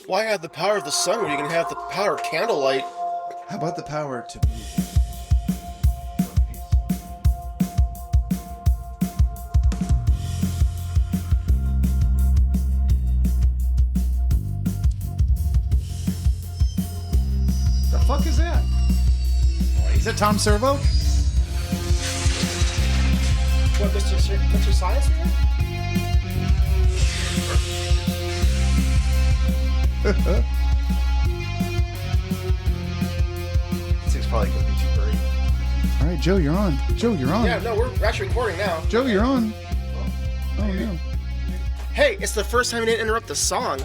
Why have the power of the sun when you can have the power of candlelight? How about the power to move? The fuck is that? Is that Tom Servo? What, Mr. Science here? This thing's probably going to be too bright. All right, Joe, you're on. Joe, you're on. Yeah, no, we're actually recording now. Joe, you're on. Oh, no. Hey, it's the first time we didn't interrupt the song.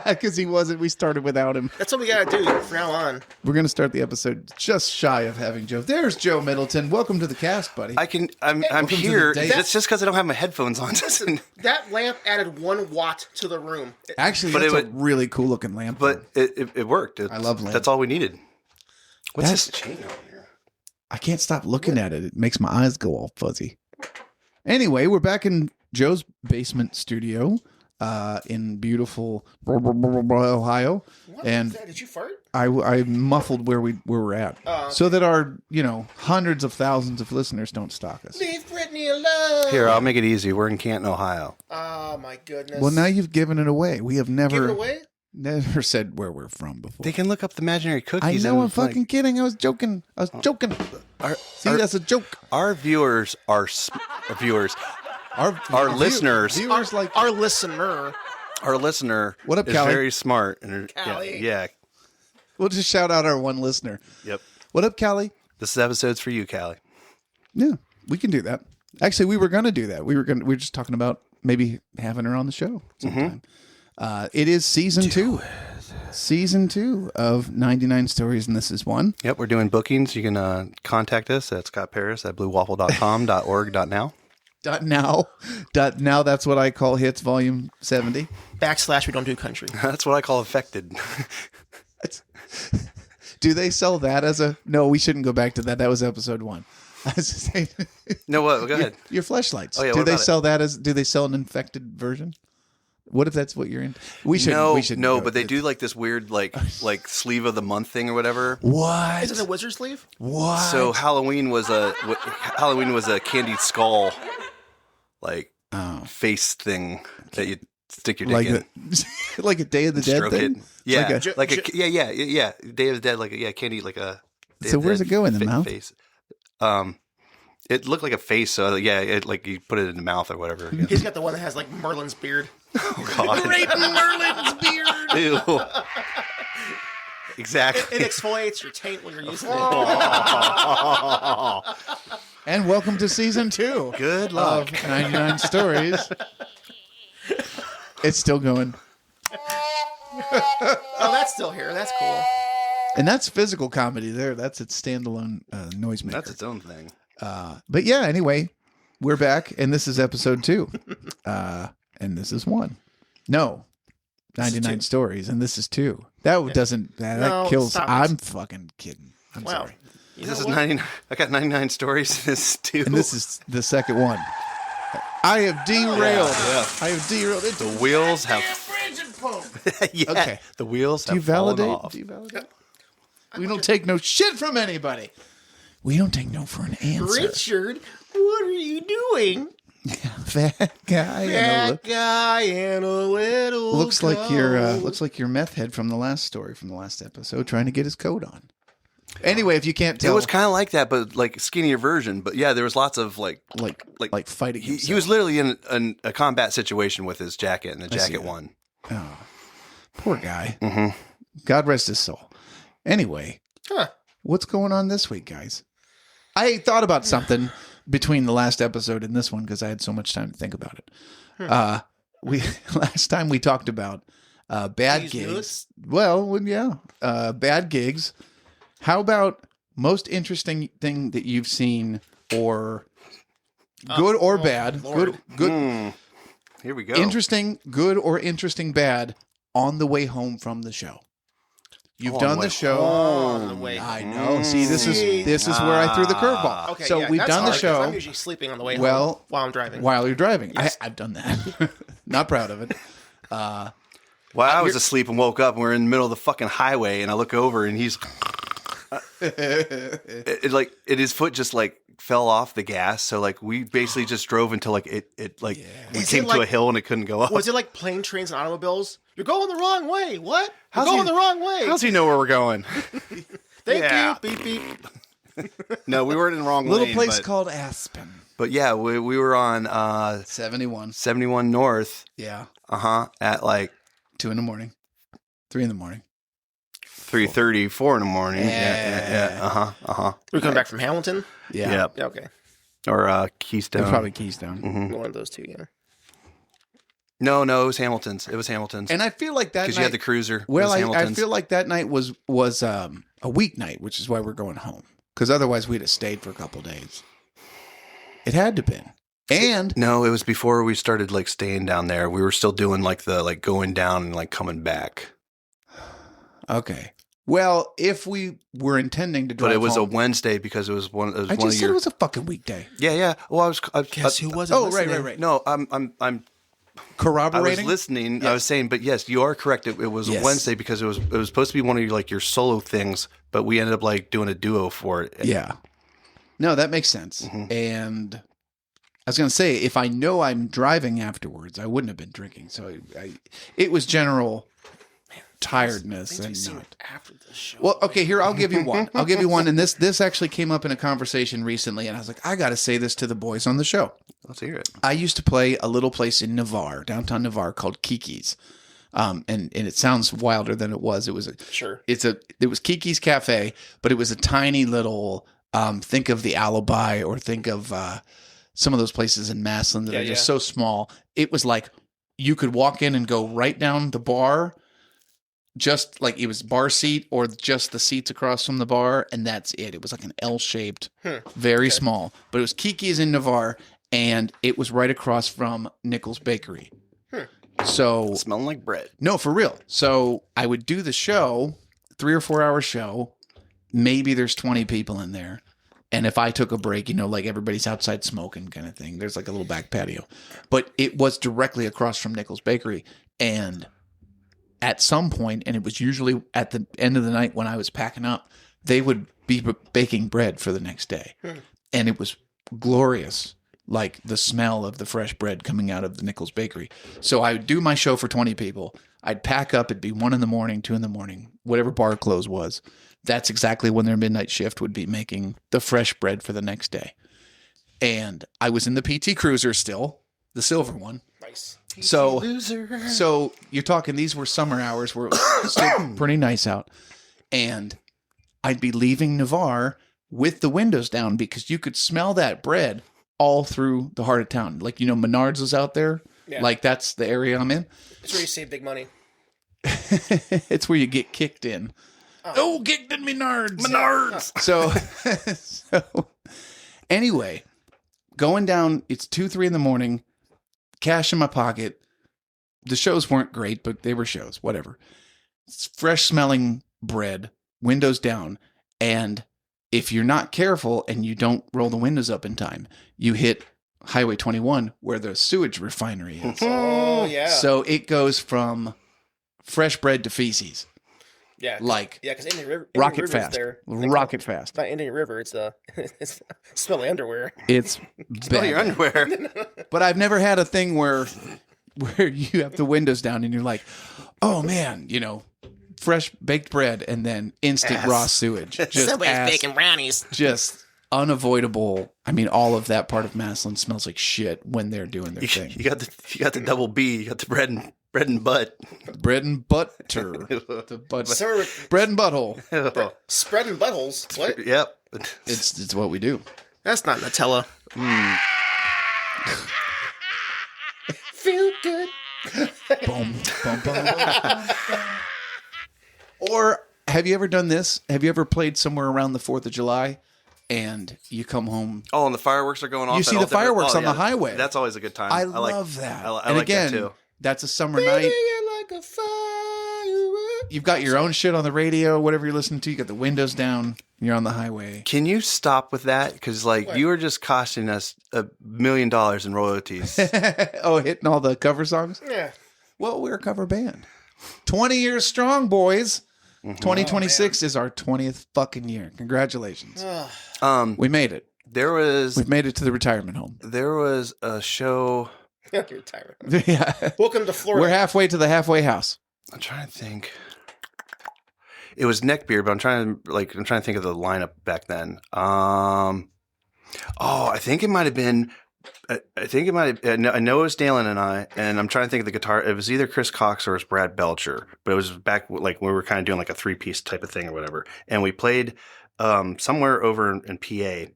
Because he wasn't. We started without him. That's what we gotta do from now on. We're going to start the episode just shy of having Joe. There's Joe Middleton. Welcome to the cast, buddy. I'm here. That's just because I don't have my headphones on. That lamp added 1 watt to the room. Actually, But that's it a really cool looking lamp. But it worked. I love lamps. That's all we needed. What's this chain on here? I can't stop looking at it. It makes my eyes go all fuzzy. Anyway, we're back in Joe's basement studio in beautiful Ohio. What and was that? Did you fart? I muffled where we're at, okay. so that our hundreds of thousands of listeners don't stalk us. Leave Britney alone. Here, I'll make it easy. We're in Canton, Ohio. Oh my goodness. Well, now you've given it away. We have Give it never away? said where we're from before. They can look up the imaginary I cookies. know. I'm and, fucking kidding. I was joking. See, that's a joke. Our viewers are Our listeners. Viewers like Our listener. Our listener What up, is Callie? very smart. And Callie. yeah. We'll just shout out our one listener. Yep. What up, Callie? This episode's for you, Callie. Yeah, we can do that. Actually, we were going to do that. We were just talking about maybe having her on the show sometime. It is season 2. Season 2 of 99 Stories, and this is one. Yep, we're doing bookings. You can contact us at scottparis@bluewaffle.com.org.now. .now. That's what I call hits volume 70. / we don't do country. That's what I call affected. Do they sell that as a... No, we shouldn't go back to that. That was episode 1. I was just saying... No, what? Go ahead. Your fleshlights. Oh, yeah, do what they about sell that as... Do they sell an infected version? What if that's what you're in? We should. No, but they do like this weird like sleeve of the month thing or whatever. What? Is it a wizard sleeve? What? So Halloween was a candied skull, like face thing that you stick your dick in. Like a Day of the Dead Stroke thing? it. Yeah, Like yeah. Day of the Dead, candy, like a. Day so of the where's Dead it go in the mouth? Face. It looked like a face, so like you put it in the mouth or whatever. Yeah. He's got the one that has like Merlin's beard. Oh God! Rape Merlin's beard. Ew. Exactly. It exfoliates your taint when you're using it. And welcome to season 2. Good luck. Of 99 Stories. It's still going. Oh, that's still here. That's cool. And that's physical comedy there. That's its standalone noisemaker. That's its own thing. But yeah, anyway, we're back, and this is episode 2. And this is 1. No. 99 Stories, and this is 2. That doesn't... That kills... Stop. I'm fucking kidding. I'm Wow. sorry. This is 99. I got 99 stories. This too. And this is the second one. I have derailed. Yeah. I have derailed. The wheels have. Yeah. Okay. The wheels Do you have fallen validate? off. Do you validate? We don't take no shit from anybody. We don't take no for an answer. Richard, what are you doing? Fat guy. That guy and a little Looks like coat. your meth head from the last story from the last episode, trying to get his coat on. Anyway, if you can't tell, It was kind of like that, but like skinnier version. But yeah, there was lots of like fighting. he was literally in a combat situation with his jacket, and the jacket won. Oh, poor guy. Mm-hmm. God rest his soul. Anyway, Huh. what's going on this week, guys? I thought about something between the last episode and this one because I had so much time to think about it. We last time we talked about bad These gigs. news? Well, yeah, bad gigs. How about most interesting thing that you've seen, or good or bad? Lord. Good. Here we go. Interesting, good or interesting bad on the way home from the show. You've done the show. On the way. I know. See, this is where I threw the curveball. Okay, so yeah, we've that's done the hard, 'cause show I'm usually sleeping on the way Well, home while I'm driving. while you're driving. Yes. I've done that. Not proud of it. Well, I was asleep and woke up, and we're in the middle of the fucking highway, and I look over, and he's his foot just like fell off the gas. So like we basically just drove until like we came to a hill and it couldn't go up. Was it like plane, trains, and automobiles? You're going the wrong way. What? You're going the wrong way. How's he know where we're going? Thank you. Beep beep. No, we weren't in the wrong Little lane. place called Aspen. But yeah, we were on 71 North. Yeah. At like 2 a.m, 3 a.m. 3:30, 4 a.m. Yeah. We're coming back from Hamilton. Yeah. Yep. Yeah, okay. Or Keystone. It was probably Keystone. Mm-hmm. One of those two. Yeah. No, it was Hamilton's. And I feel like that because night, you had the cruiser. well, It was I feel like that night was a weeknight, which is why we're going home. Because otherwise we'd have stayed for a couple days. It had to have been. And no, it was before we started like staying down there. We were still doing like the like going down and like coming back. Okay. Well, if we were intending to drive but it was home, a Wednesday because it was one. It was I one just of said your. it was a fucking weekday. Yeah. Well, Guess who wasn't? Oh, listening? right. No, I'm Corroborating. I was listening. Yes. I was saying, but yes, you are correct. It was Yes. a Wednesday because it was supposed to be one of your solo things, but we ended up like doing a duo for it. Yeah. No, that makes sense. Mm-hmm. And I was going to say, if I know I'm driving afterwards, I wouldn't have been drinking. So it was general tiredness Things we've and seen not. after the show. Well, okay, here, I'll give you one. And this actually came up in a conversation recently, and I was like, I got to say this to the boys on the show. Let's hear it. I used to play a little place in Navarre, downtown Navarre, called Kiki's. And it sounds wilder than it was. It was Sure. It was Kiki's Cafe, but it was a tiny little, think of the Alibi or think of some of those places in Massillon that are just so small. It was like you could walk in and go right down the bar, just like it was bar seat or just the seats across from the bar, and that's it. It was like an L-shaped, very small. But it was Kiki's in Navarre, and it was right across from Nichols Bakery. So Smelling like bread. no, for real. So I would do the show, 3 or 4 hour show. Maybe there's 20 people in there. And if I took a break, like everybody's outside smoking kind of thing. There's like a little back patio. But it was directly across from Nichols Bakery. And at some point, and it was usually at the end of the night when I was packing up, they would be baking bread for the next day. And it was glorious. Like the smell of the fresh bread coming out of the Nichols Bakery. So I would do my show for 20 people. I'd pack up. It'd be 1 a.m, 2 a.m, whatever bar close was. That's exactly when their midnight shift would be making the fresh bread for the next day. And I was in the PT Cruiser still, the silver one. Nice. So you're talking, these were summer hours where it was still pretty nice out. And I'd be leaving Navarre with the windows down because you could smell that bread all through the heart of town. Like, Menards is out there. Yeah. Like, that's the area I'm in. It's where you save big money. It's where you get kicked in. Oh, kicked in Menards. So anyway, going down, it's 2, 3 in the morning, cash in my pocket. The shows weren't great, but they were shows, whatever. It's fresh smelling bread, windows down, and if you're not careful and you don't roll the windows up in time, you hit Highway 21 where the sewage refinery is. Oh, yeah. So it goes from fresh bread to feces. Yeah. Like because Indian River. rocket River's fast. There. Rocket fast. It's not Indian River. It's it's smelly underwear. It's Smell your bad. underwear. But I've never had a thing where you have the windows down and you're like, oh man, fresh baked bread and then instant raw sewage. Just Somebody's baking brownies. just unavoidable. I mean, all of that part of Massillon smells like shit when they're doing their thing. You got the double B. You got the bread and butt. Bread and butter. Summer Bread and butthole. spreading buttholes. What? Yep. It's what we do. That's not Nutella. Feel good. Boom, boom, boom. Or have you ever done this? Have you ever played somewhere around the 4th of July and you come home? Oh, and the fireworks are going off. You at see all the fireworks different- on the highway. That's always a good time. I like love that. I and like again, that too. that's a summer night. Like a firework. You've got your own shit on the radio, whatever you're listening to. You got the windows down. You're on the highway. Can you stop with that? Because you are just costing us $1 million in royalties. Oh, hitting all the cover songs? Yeah. Well, we're a cover band. 20 years strong, boys. 2026 is our 20th fucking year. Congratulations. We made it. We've made it to the retirement home. There was a show. Yeah. Welcome to Florida. We're halfway to the halfway house. I'm trying to think. It was Neckbeard, but I'm trying to think of the lineup back then. I think it might have been. I know it was Dalen and I, and I'm trying to think of the guitar. It was either Chris Cox or it was Brad Belcher, but it was back like when we were kind of doing like a 3-piece type of thing or whatever. And we played somewhere over in PA.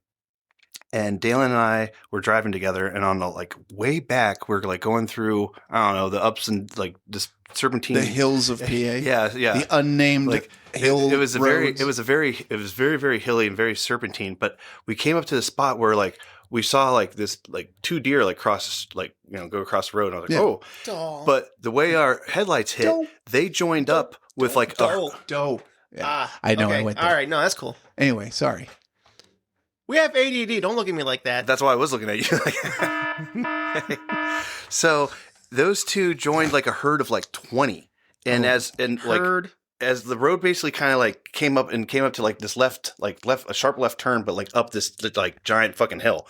And Dalen and I were driving together, and on the like way back, we're like going through the ups and like this serpentine, the hills of PA. Yeah, the unnamed like hill. It was roads. very very hilly and very serpentine. But we came up to the spot where like we saw like this like 2 deer like cross go across the road. And I was like, oh, but the way our headlights hit, they joined up with like dope. Yeah. I know. Okay. I went there. All right, no, that's cool. Anyway, sorry. We have ADD. Don't look at me like that. That's why I was looking at you. So those two joined like a herd of like 20, and as the road basically kind of like came up to like this a sharp left turn, but like up this like giant fucking hill,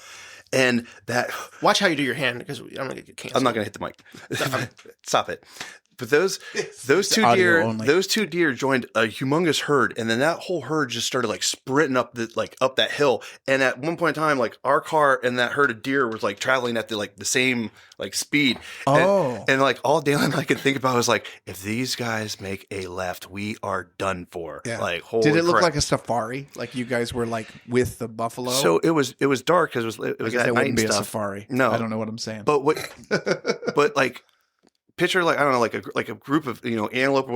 and that. Watch how you do your hand because I'm gonna get canceled. I'm not gonna hit the mic. Stop it. But those two deer joined a humongous herd, and then that whole herd just started like sprinting up that hill. And at one point in time, like our car and that herd of deer was like traveling at the same like speed. And like all Dalen and I could think about was like, if these guys make a left, we are done for. Yeah. Like, holy did it look crap. like a safari? Like you guys were like with the buffalo? So it was dark because it was at night and be stuff. A safari. No, I don't know what I'm saying. But but like. Picture like I don't know like a group of antelope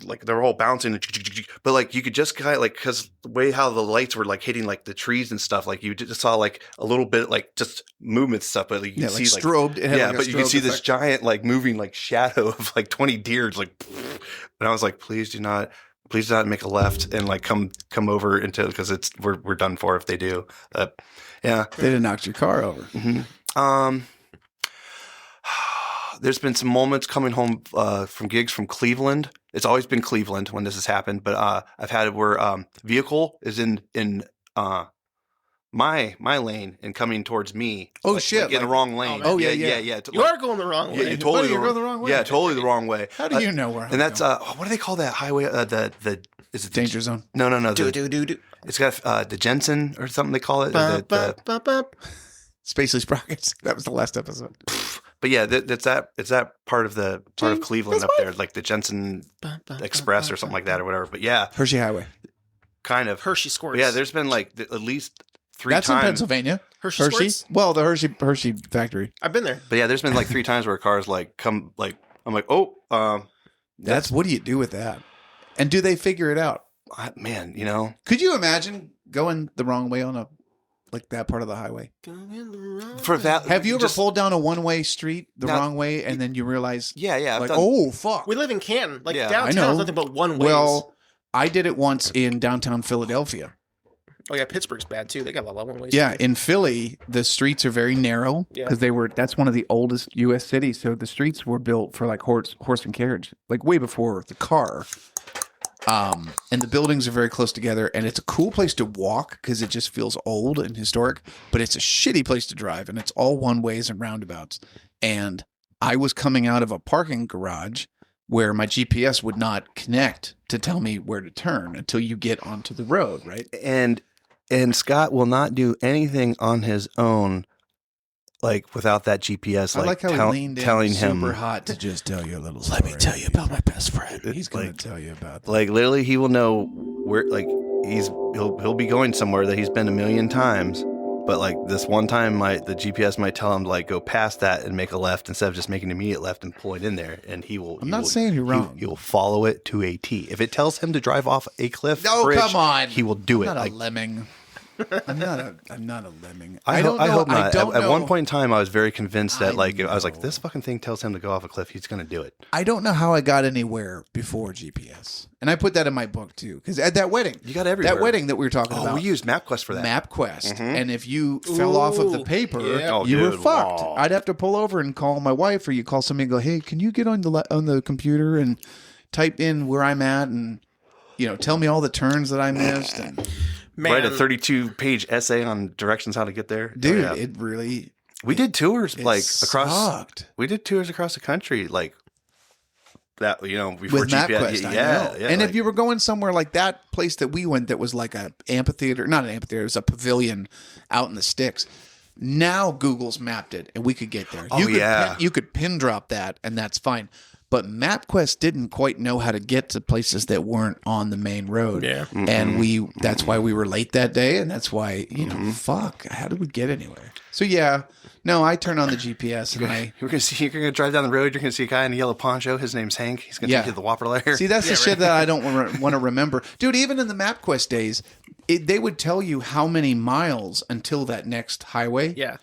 like they're all bouncing, but like you could just kind of like because the way how the lights were like hitting like the trees and stuff, like you just saw like a little bit like just movement stuff, but like, you could see strobed. But you could see this giant like moving like shadow of like 20 deer like, and I was like, please do not make a left and like come over into because we're done for if they do. Yeah, they'd have knocked your car over. Mm-hmm. There's been some moments coming home from gigs from Cleveland. It's always been Cleveland when this has happened, but I've had it where vehicle is in my lane and coming towards me. Oh shit! Like in the wrong lane. Yeah. You are going the wrong way. Yeah, you're going the wrong way. Yeah, totally the wrong way. How do you know where? And that's what do they call that highway? Is it danger zone? No. Do. It's got the Jensen or something they call it. Spacely Sprockets. That was the last episode. But yeah, it's that part of Cleveland up there, like the Jensen Express or something like that or whatever. But yeah, Hershey Highway, kind of Hershey Squirts. Yeah, there's been like at least 3 times. That's in Pennsylvania. Hershey Squirts? Well, the Hershey factory. I've been there. But yeah, there's been like 3 times where cars like come like I'm like that's what do you do with that? And do they figure it out? Man, could you imagine going the wrong way on like that part of the highway? For that, have you ever pulled down a one-way street the wrong way and then you realize, yeah, like, oh fuck, we live in Canton, like yeah, downtown's nothing but one way. Well, I did it once in downtown Philadelphia. Oh yeah, Pittsburgh's bad too. They got a lot of one ways. Yeah, in Philly, the streets are very narrow because that's one of the oldest U.S. cities. So the streets were built for like horse and carriage, like way before the car. And the buildings are very close together, and it's a cool place to walk because it just feels old and historic, but it's a shitty place to drive, and it's all one ways and roundabouts. And I was coming out of a parking garage where my GPS would not connect to tell me where to turn until you get onto the road, right? And Scott will not do anything on his own, like without that GPS. I like how he leaned in telling super him hot to just tell you a little story. Let me tell you about my best friend. He's going to tell you about that. Like literally, he will know where. Like he'll be going somewhere that he's been a million times, but like this one time, the GPS might tell him to like go past that and make a left instead of just making an immediate left and pulling in there. And he will. I'm not saying you're wrong. He will follow it to a T. If it tells him to drive off a cliff, bridge, come on, he will do it. I'm not a lemming. I'm not a lemming. I hope not. At one point in time, I was very convinced that I was like, this fucking thing tells him to go off a cliff. He's going to do it. I don't know how I got anywhere before GPS, and I put that in my book too. Because at that wedding, you got everywhere. That wedding that we were talking about, we used MapQuest for that. MapQuest, and if you fell off of the paper, you were fucked. Wow. I'd have to pull over and call my wife, or you call somebody and go, "Hey, can you get on the computer and type in where I'm at and, tell me all the turns that I missed. And Write a 32-page essay on directions how to get there. dude, Oh, yeah. it really... We did tours sucked. We did tours across the country, like that. Before With GPS. MapQuest, I know. And if you were going somewhere like that place that we went, that was like a amphitheater, not an amphitheater, it was a pavilion out in the sticks. Now Google's mapped it, and we could get there. You could pin drop that, and that's fine. But MapQuest didn't quite know how to get to places that weren't on the main road. Yeah. Mm-hmm. And that's why we were late that day, and that's why, fuck, how did we get anywhere? So yeah, no, I turn on the GPS and you're gonna drive down the road. You're gonna see a guy in a yellow poncho. His name's Hank. He's gonna take you to the Whopper layer. See, that's the shit that I don't want to remember, dude. Even in the MapQuest days, they would tell you how many miles until that next highway. Yeah.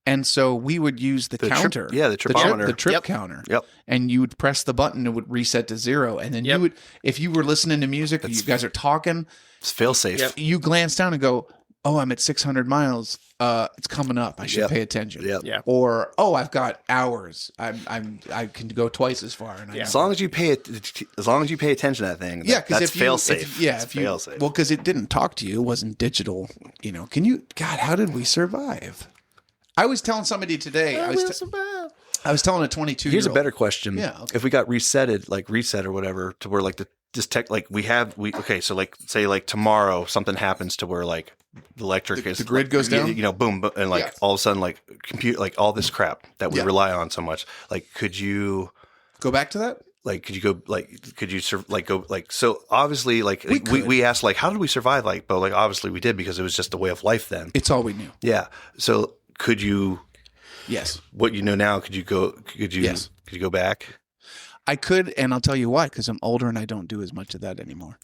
And so we would use the counter. the tripometer. The trip counter. Yep. And you would press the button, it would reset to 0. And then you would, if you were listening to music, or you guys are talking, It's fail safe. you glance down and go, oh, I'm at 600 miles. It's coming up. I should pay attention. Yep. Yeah. Or, oh, I've got hours. I can go twice as far. And As long as you pay attention to that thing. That's fail safe. Fail safe. Well, because it didn't talk to you, it wasn't digital. God, how did we survive? I was telling somebody today. I was telling a 22-year-old. Here's a better question. Yeah, okay. If we got reset or whatever, to where like so like say like tomorrow something happens to where like the electric the grid goes down, boom, and like all of a sudden like compute like all this crap that we rely on so much. Like, could you go back to that? Like, could you go? Like, could you go? Like, so obviously, like we asked, like, how did we survive? Like, but like obviously we did because it was just the way of life then. It's all we knew. Yeah. So could you? Yes. What you know now? Could you go? Yes. Could you go back? I could, and I'll tell you why. Because I'm older and I don't do as much of that anymore.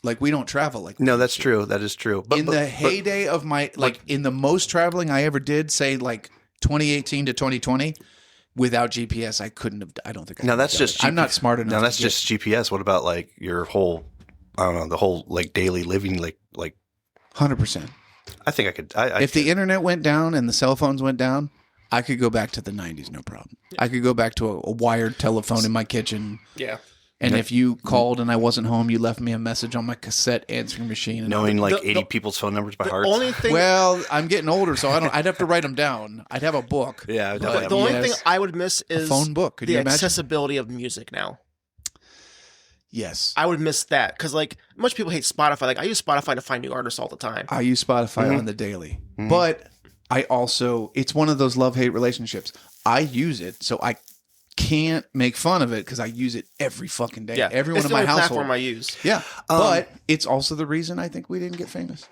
Like, we don't travel like no, that's true. That is true. But in the heyday of my in the most traveling I ever did, say like 2018 to 2020, without GPS, I couldn't have. I don't think. I now that's just. I'm not smart enough. Now that's just GPS. What about like your whole? I don't know, the whole like daily living, like 100%. I think I could. If the internet went down and the cell phones went down, I could go back to the 90s, no problem. I could go back to a wired telephone in my kitchen. Yeah. And if you called and I wasn't home, you left me a message on my cassette answering machine. Knowing like 80 people's phone numbers by heart. Well, I'm getting older, so I'd have to write them down. I'd have a book. Yeah. The only thing I would miss is a phone book. Could the you imagine? accessibility of music now. Yes. I would miss that because like much people hate Spotify. Like I use Spotify to find new artists all the time. I use Spotify on the daily. But I also, it's one of those love-hate relationships. I use it, so I can't make fun of it because I use it every fucking day. Yeah. Everyone it's in my the only household. platform I use. Yeah. But it's also the reason I think we didn't get famous.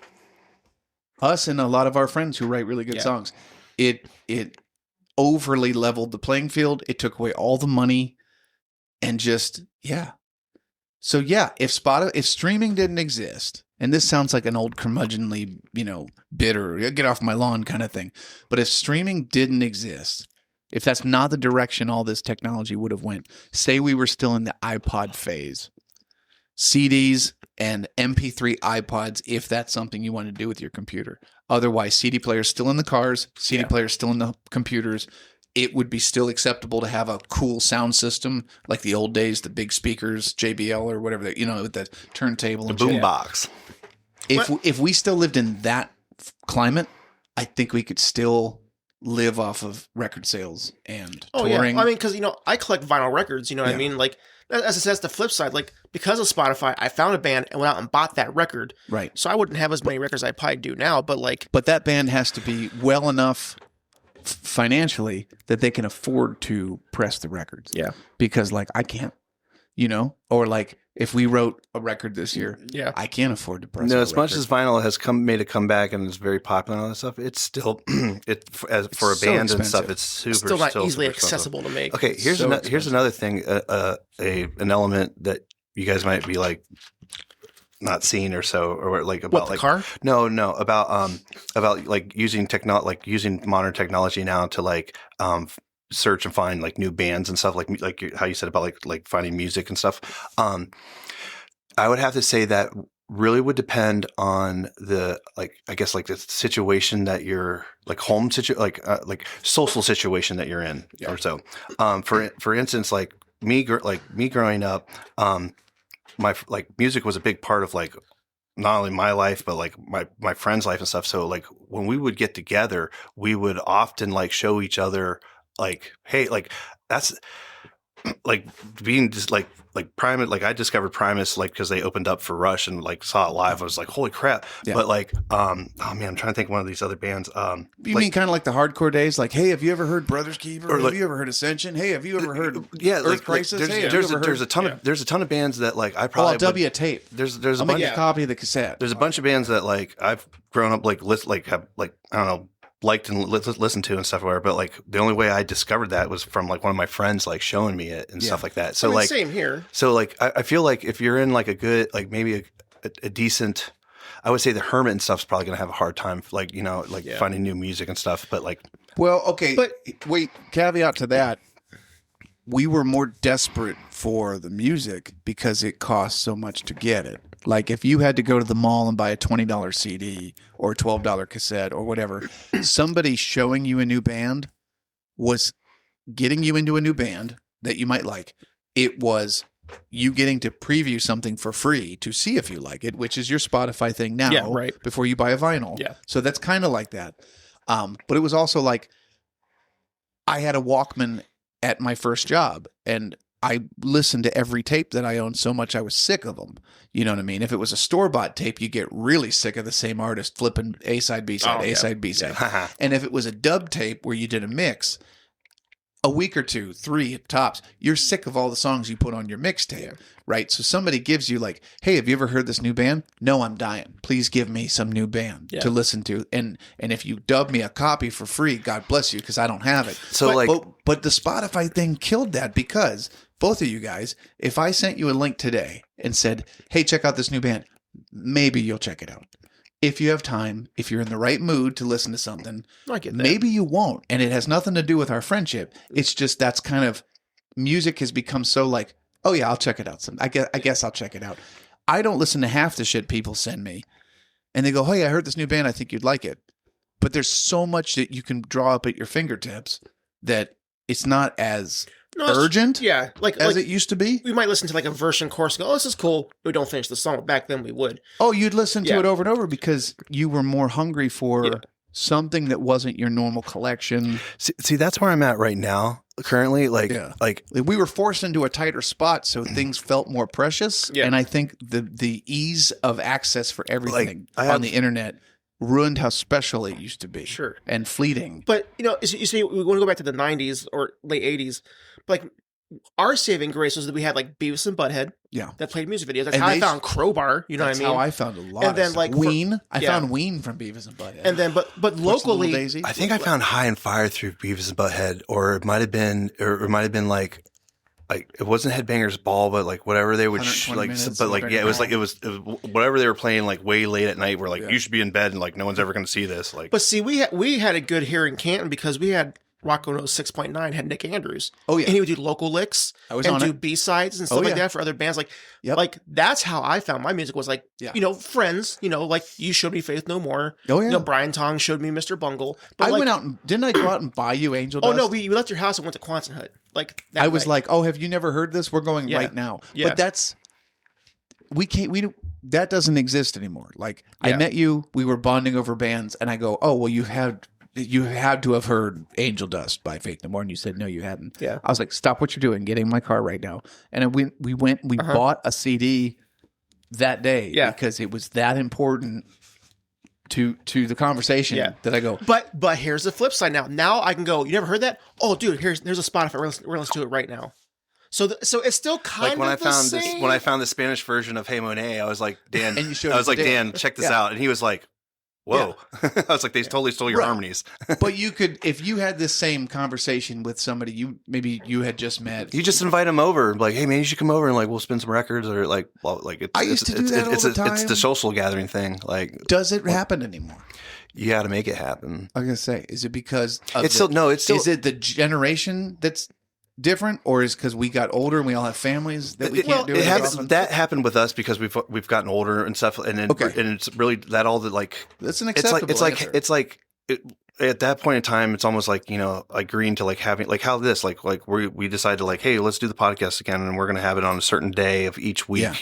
Us and a lot of our friends who write really good songs. It overly leveled the playing field. It took away all the money and just, So if streaming didn't exist, and this sounds like an old curmudgeonly, bitter, get off my lawn kind of thing. But if streaming didn't exist, if that's not the direction all this technology would have went, say we were still in the iPod phase, CDs and MP3 iPods, if that's something you want to do with your computer. Otherwise, CD players still in the cars, CD players still in the computers. It would be still acceptable to have a cool sound system like the old days, the big speakers, JBL or whatever, with the turntable. The boombox. If we still lived in that climate, I think we could still live off of record sales and touring. I mean, because, I collect vinyl records, what I mean? Like, as I said, that's the flip side. Like, because of Spotify, I found a band and went out and bought that record. Right. So I wouldn't have as many records I probably do now, but like... But that band has to be well enough financially that they can afford to press the records. Yeah. Because like I can't, or like if we wrote a record this year, I can't afford to press No, a as record. much as vinyl has made a comeback and is very popular and all that stuff, it's still for a so band expensive. and stuff, it's super Still not easily super expensive. accessible to make. Okay, here's another thing, an element that you guys might be like not seeing or so, or like about the car? No, about like using using modern technology now to like search and find like new bands and stuff, like how you said about like finding music and stuff. I would have to say that really would depend on the I guess the situation that you're like social situation that you're in or so. For instance, like me growing up, my like music was a big part of like not only my life but like my friends' life and stuff. So like when we would get together, we would often like show each other like, hey, like that's like being just like Primus. Like I discovered Primus like because they opened up for Rush and like saw it live. I was like, holy crap! Yeah. But like, oh man, I'm trying to think of one of these other bands. You mean kind of like the hardcore days? Like, hey, have you ever heard Brothers Keeper? Or Have like- you ever heard Ascension? Hey, have you ever heard Yeah, Earth Crisis? There's, Hey, have there's, you a, ever there's a heard? ton of there's a ton of bands that like I Oh, probably I'll W a tape. there's a I'll bunch make a copy of the cassette. there's a bunch of bands that like I've grown up like have like I don't know liked and listened to and stuff or whatever, but like the only way I discovered that was from like one of my friends like showing me it and stuff like that. So I mean, like same here. so like I feel like if you're in like a good like maybe a decent, I would say the Hermit and stuff's probably gonna have a hard time like like finding new music and stuff, but like Well, okay, But- wait. Caveat to that: we were more desperate for the music because it cost so much to get it. Like if you had to go to the mall and buy a $20 CD or a $12 cassette or whatever, somebody showing you a new band was getting you into a new band that you might like. It was you getting to preview something for free to see if you like it, which is your Spotify thing now. Yeah, right. Before you buy a vinyl. Yeah. So that's kind of like that. But it was also like I had a Walkman at my first job, and I listened to every tape that I owned so much I was sick of them. You know what I mean? If it was a store-bought tape, you get really sick of the same artist flipping A-side, B-side, Oh, yeah. A-side, B-side. And if it was a dub tape where you did a mix, a week or two, 3 tops, you're sick of all the songs you put on your mixtape, right? So somebody gives you like, hey, have you ever heard this new band? No, I'm dying. Please give me some new band to listen to. And if you dub me a copy for free, God bless you, because I don't have it. So, But the Spotify thing killed that because both of you guys, if I sent you a link today and said, hey, check out this new band, maybe you'll check it out. If you have time, if you're in the right mood to listen to something, I get that. maybe you won't. And it has nothing to do with our friendship. It's just that's kind of music has become so like, oh yeah, I'll check it out. I guess I'll check it out. I don't listen to half the shit people send me. And they go, hey, I heard this new band. I think you'd like it. But there's so much that you can draw up at your fingertips that it's not as urgent Yeah, as it used to be. we might listen to like a version chorus and go, oh, this is cool. We don't finish the song. Back then we would. Oh, you'd listen to Yeah. it over and over because you were more hungry for something that wasn't your normal collection. see that's where I'm at right now currently like We were forced into a tighter spot, so things felt more precious. Yeah. And I think the ease of access for everything I have- on the internet ruined how special it used to be. Sure. And fleeting. But, you say we want to go back to the 90s or late 80s. But like our saving grace was that we had like Beavis and Butthead Yeah. that played music videos. That's And how I they- found Crowbar. You know That's what I mean? how I found a lot And of then, stuff. like, Ween. I yeah. found Ween from Beavis and Butthead. And then, but What's the locally, Little Daisy? I think I found High and Fire through Beavis and Butthead, or it might have been like it wasn't Headbangers Ball, but like whatever they would 120 like, minutes, but like it was like it was whatever they were playing like way late at night. Where like Yeah. you should be in bed and like no one's ever going to see this. Like, but see, we had a good here in Canton because we had Rocco Knows 6.9 had Nick Andrews. Oh, yeah. And he would do local licks I was and on do it. B-sides and stuff Oh, like yeah. that for other bands. Like, Yep. like that's how I found my music was like, Yeah. friends, like you showed me Faith No More. Oh, yeah. Brian Tong showed me Mr. Bungle. But I like, went out and didn't I go out and buy you Angel oh Dust? no, we left your house and went to Quonset Hut. Like that I was night. like, oh, have you never heard this? We're going Yeah. right now. Yeah. But that doesn't exist anymore. Like I Yeah. met you, we were bonding over bands, and I go, oh, well, you had to have heard Angel Dust by Faith No More, and you said no, you hadn't. Yeah. I was like, stop what you're doing, get in my car right now. And we bought a CD that day Yeah. because it was that important to the conversation Yeah. that I go, But here's the flip side now. Now I can go, you never heard that? Oh, dude, there's a Spotify. We're listening to it right now. So it's still kind like when of I found the this same. when I found the Spanish version of Hey Monet, I was like, Dan. And you showed I was it like, to Dan. Dan, check this Yeah. out, and he was like, whoa. I was like, they totally stole your Right. harmonies. but you could, if you had this same conversation with somebody maybe you had just met. You just invite him over, like, hey man, you should come over and like we'll spin some records or like, well, like it's. I used to do that all it's the time. It's the social gathering thing. Like, Does it happen anymore? you got to make it happen. I was gonna say, is it because of It's still no. It's still. is it the generation that's different, or is because we got older and we all have families that we can't do it it? as happens. often? That happened with us because we've gotten older and stuff, and then Okay. and it's really that all the like. That's an It's acceptable. like answer. it's like at that point in time, it's almost like, agreeing to like having like how this like we decided to like, hey, let's do the podcast again, and we're going to have it on a certain day of each week,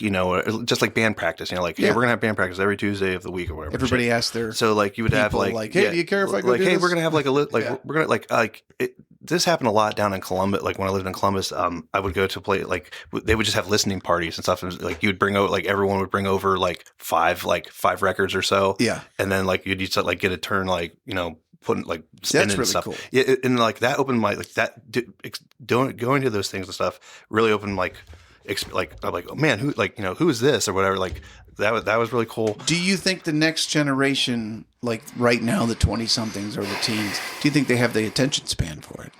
just like band practice, like, hey, we're going to have band practice every Tuesday of the week or whatever. Everybody asked their so like you would have like, hey, do you care if I go like, do hey, this? we're going to have like we're going to like this happened a lot down in Columbus. Like when I lived in Columbus, I would go to play, like they would just have listening parties and stuff. And like you would bring over, like everyone would bring over like five records or so. Yeah. And then like you'd like get a turn, like, putting like spinning That's really and stuff. cool. Yeah. And like that opened my, like that, going to those things and stuff really opened like I'm like, oh man, who is this or whatever? Like that was really cool. Do you think the next generation, like right now, the 20-somethings or the teens, do you think they have the attention span for it?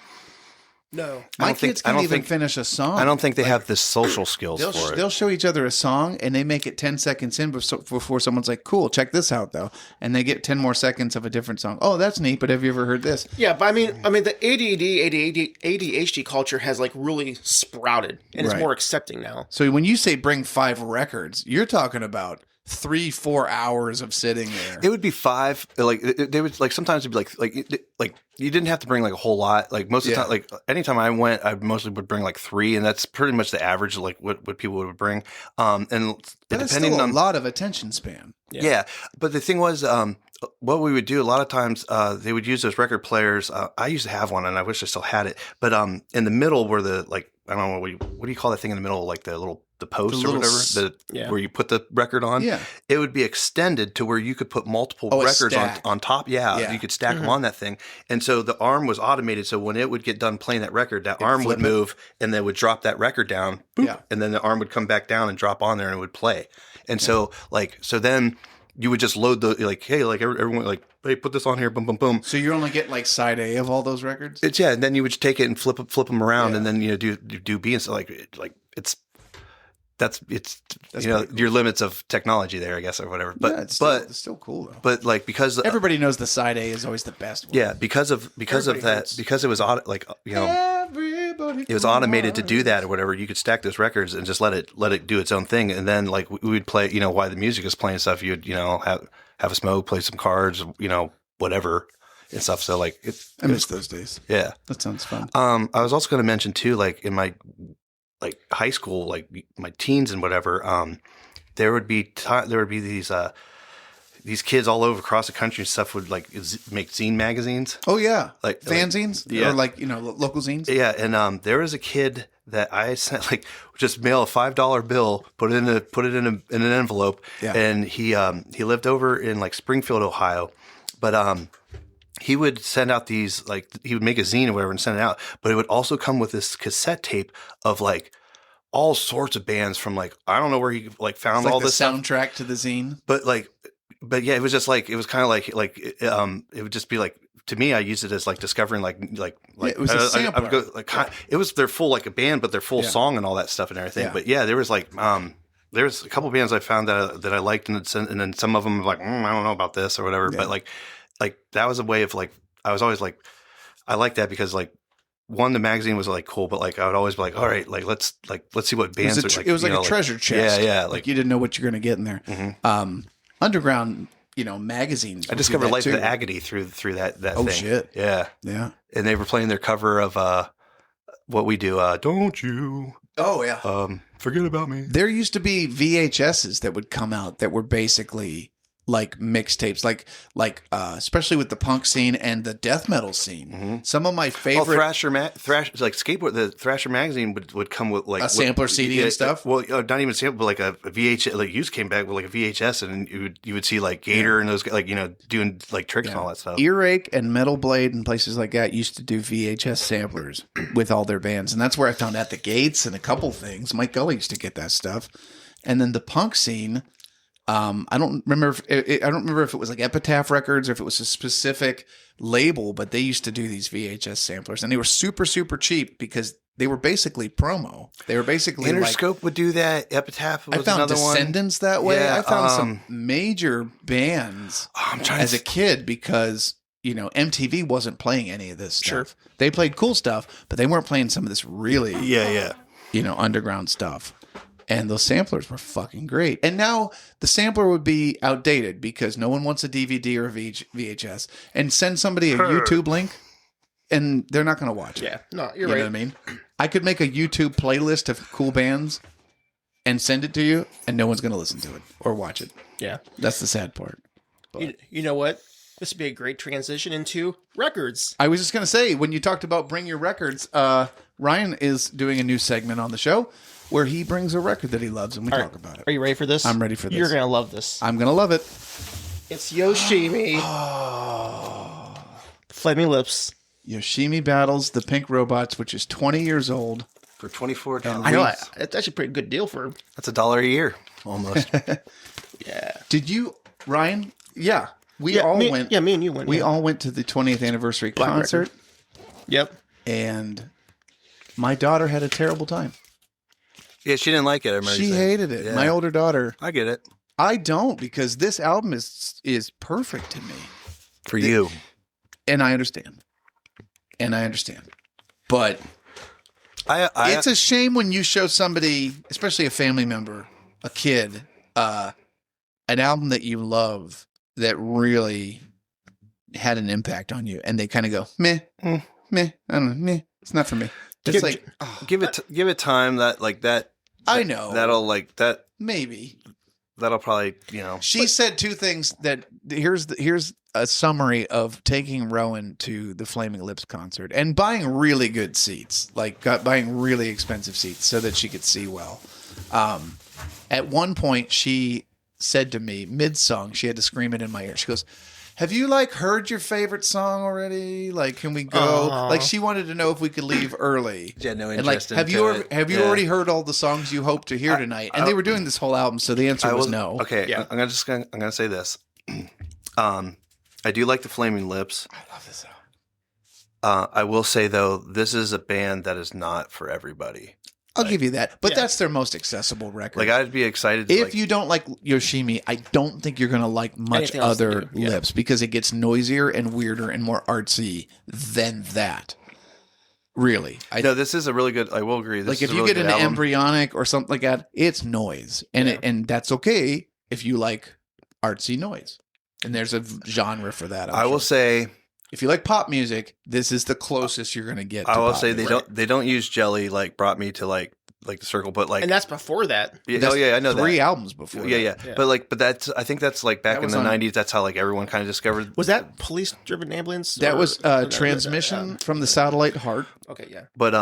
No. My kids can't even finish a song. I don't think they have the social skills for it. They'll show each other a song, and they make it 10 seconds in before someone's like, cool, check this out, though. And they get 10 more seconds of a different song. Oh, that's neat, but have you ever heard this? Yeah, but I mean, the ADHD culture has like really sprouted, and it's more accepting now. So when you say bring 5 records, you're talking about 3-4 hours of sitting there. It would be 5. Like they would like sometimes it'd be like you didn't have to bring like a whole lot. Like most of the time, like anytime I went, I mostly would bring like 3, and that's pretty much the average of like what people would bring. And that's depending still on a lot of attention span. Yeah. But the thing was, what we would do a lot of times, they would use those record players. I used to have one, and I wish I still had it. But in the middle were the like, I don't know, what do you call that thing in the middle? Like the post or whatever, where you put the record on. Yeah. It would be extended to where you could put multiple records on top. Yeah. You could stack them on that thing. And so the arm was automated. So when it would get done playing that record, that arm would move and then would drop that record down. Boop, and then the arm would come back down and drop on there and it would play. And so then you would just load the, like, hey, like everyone, like, hey, put this on here, boom, boom, boom. So you're only getting like side A of all those records? It's and then you would just take it and flip them around and then, do B and stuff it's cool. Your limits of technology there, I guess, or whatever. But it's still cool though. But like because everybody knows the side A is always the best one. Yeah, because of that, because it was it was automated to do that or whatever. You could stack those records and just let it do its own thing, and then like we would play. While the music is playing stuff, you'd have a smoke, play some cards, whatever and stuff. So like I miss those days. Yeah, that sounds fun. I was also going to mention too, like in my like high school, like my teens and whatever, there would be these kids all over across the country and stuff would like make zine magazines. Oh yeah, like fanzines, or like local zines. Yeah, and there was a kid that I sent like just mail a $5 bill, put it in an envelope, and he lived over in like Springfield, Ohio, but he would send out these, like, he would make a zine or whatever and send it out, but it would also come with this cassette tape of like all sorts of bands from like, I don't know where he like found all this soundtrack to the zine. But yeah, it was just like, it was kind of like it would just be like, to me, I used it as like discovering like it was a sampler. It was their full like a band, but their full song and all that stuff and everything. Yeah. But yeah, there was like there was a couple of bands I found that I liked, and then some of them like I don't know about this or whatever. Yeah. But like that was a way of like, I was always like, I like that because like, one, the magazine was like cool, but like I would always be like, all right, like let's see what bands are like. It was like a treasure chest. Yeah. Like you didn't know what you're going to get in there. Mm-hmm. Underground, magazines. I discovered Life of Agony through that oh, thing. Oh shit. Yeah. And they were playing their cover of what we do. Don't you? Oh yeah. Forget about me. There used to be VHSs that would come out that were basically like mixtapes, like especially with the punk scene and the death metal scene. Mm-hmm. Some of my favorite Thrasher like skateboard. The Thrasher magazine would come with like a sampler CD and stuff. Well, not even sample, but like a VHS. Like you came back with like a VHS, and you would see like Gator and those like doing like tricks and all that stuff. Earache and Metal Blade and places like that used to do VHS samplers with all their bands, and that's where I found At the Gates and a couple things. Mike Gully used to get that stuff, and then the punk scene. I don't remember if it was like Epitaph Records or if it was a specific label, but they used to do these VHS samplers, and they were super, super cheap because they were basically promo. They were basically Interscope would do that. Epitaph was another one. I found Descendants that way. Yeah, I found some major bands as a kid because MTV wasn't playing any of this stuff. Sure. They played cool stuff, but they weren't playing some of this really underground stuff. And those samplers were fucking great. And now the sampler would be outdated because no one wants a DVD or a VHS. And send somebody a YouTube link, and they're not going to watch it. Yeah. No, you're You right. know what I mean? I could make a YouTube playlist of cool bands and send it to you, and no one's going to listen to it or watch it. Yeah. That's the sad part. You know what? This would be a great transition into records. I was just going to say, when you talked about bring your records, Ryan is doing a new segment on the show where he brings a record that he loves, and we talk about it. Are you ready for this? I'm ready for this. You're going to love this. I'm going to love it. It's Yoshimi. Flaming Lips. Yoshimi Battles the Pink Robots, which is 20 years old. For 24 I know. It's actually a pretty good deal for... That's $1 a year, almost. Yeah. Did you, Ryan? Yeah. We Yeah, all me, went. Yeah, me and you went. We yeah. all went to the 20th anniversary Black concert, record. Yep. and my daughter had a terrible time. Yeah, she didn't like it. I remember She you saying. hated it. Yeah. My older daughter. I get it. I don't, because this album is perfect to me, For you. and I understand. But it's a shame when you show somebody, especially a family member, a kid, an album that you love that really had an impact on you, and they kind of go, meh, meh, I don't know, meh, it's not for me. It's like, give it time. I know. That'll probably, She said two things that here's a summary of taking Rowan to the Flaming Lips concert and buying really good seats, buying really expensive seats so that she could see well. At one point, she said to me mid-song, she had to scream it in my ear. She goes, "Have you heard your favorite song already? Can we go?" She wanted to know if we could leave early. She had no And interest have you already heard all the songs you hope to hear tonight? And they were doing this whole album, so the answer was no. Okay, Yeah. I'm gonna say this. I do like the Flaming Lips. I love this album. I will say though, this is a band that is not for everybody. I'll give you that, but yeah. that's their most accessible record. I'd be excited If you don't like Yoshimi, I don't think you're going to like much Anything else they other do, yeah. Lips because it gets noisier and weirder and more artsy than that. Really. No, this is a really good. I will agree. This If is a you really get good into album. embryonic or something like that, it's noise. And and that's okay if you like artsy noise. And there's a genre for that. I will say, if you like pop music, this is the closest you're going to get to I will pop say music. they don't use Jelly brought me to the circle, but And that's before that. That's I know three that. albums before. Yeah. Yeah. But that's I think that's back That in was the on- 90s. That's how everyone kind of discovered. Was that police-driven ambulance? That or- was or- Transmission from the Satellite Heart. Okay, yeah. But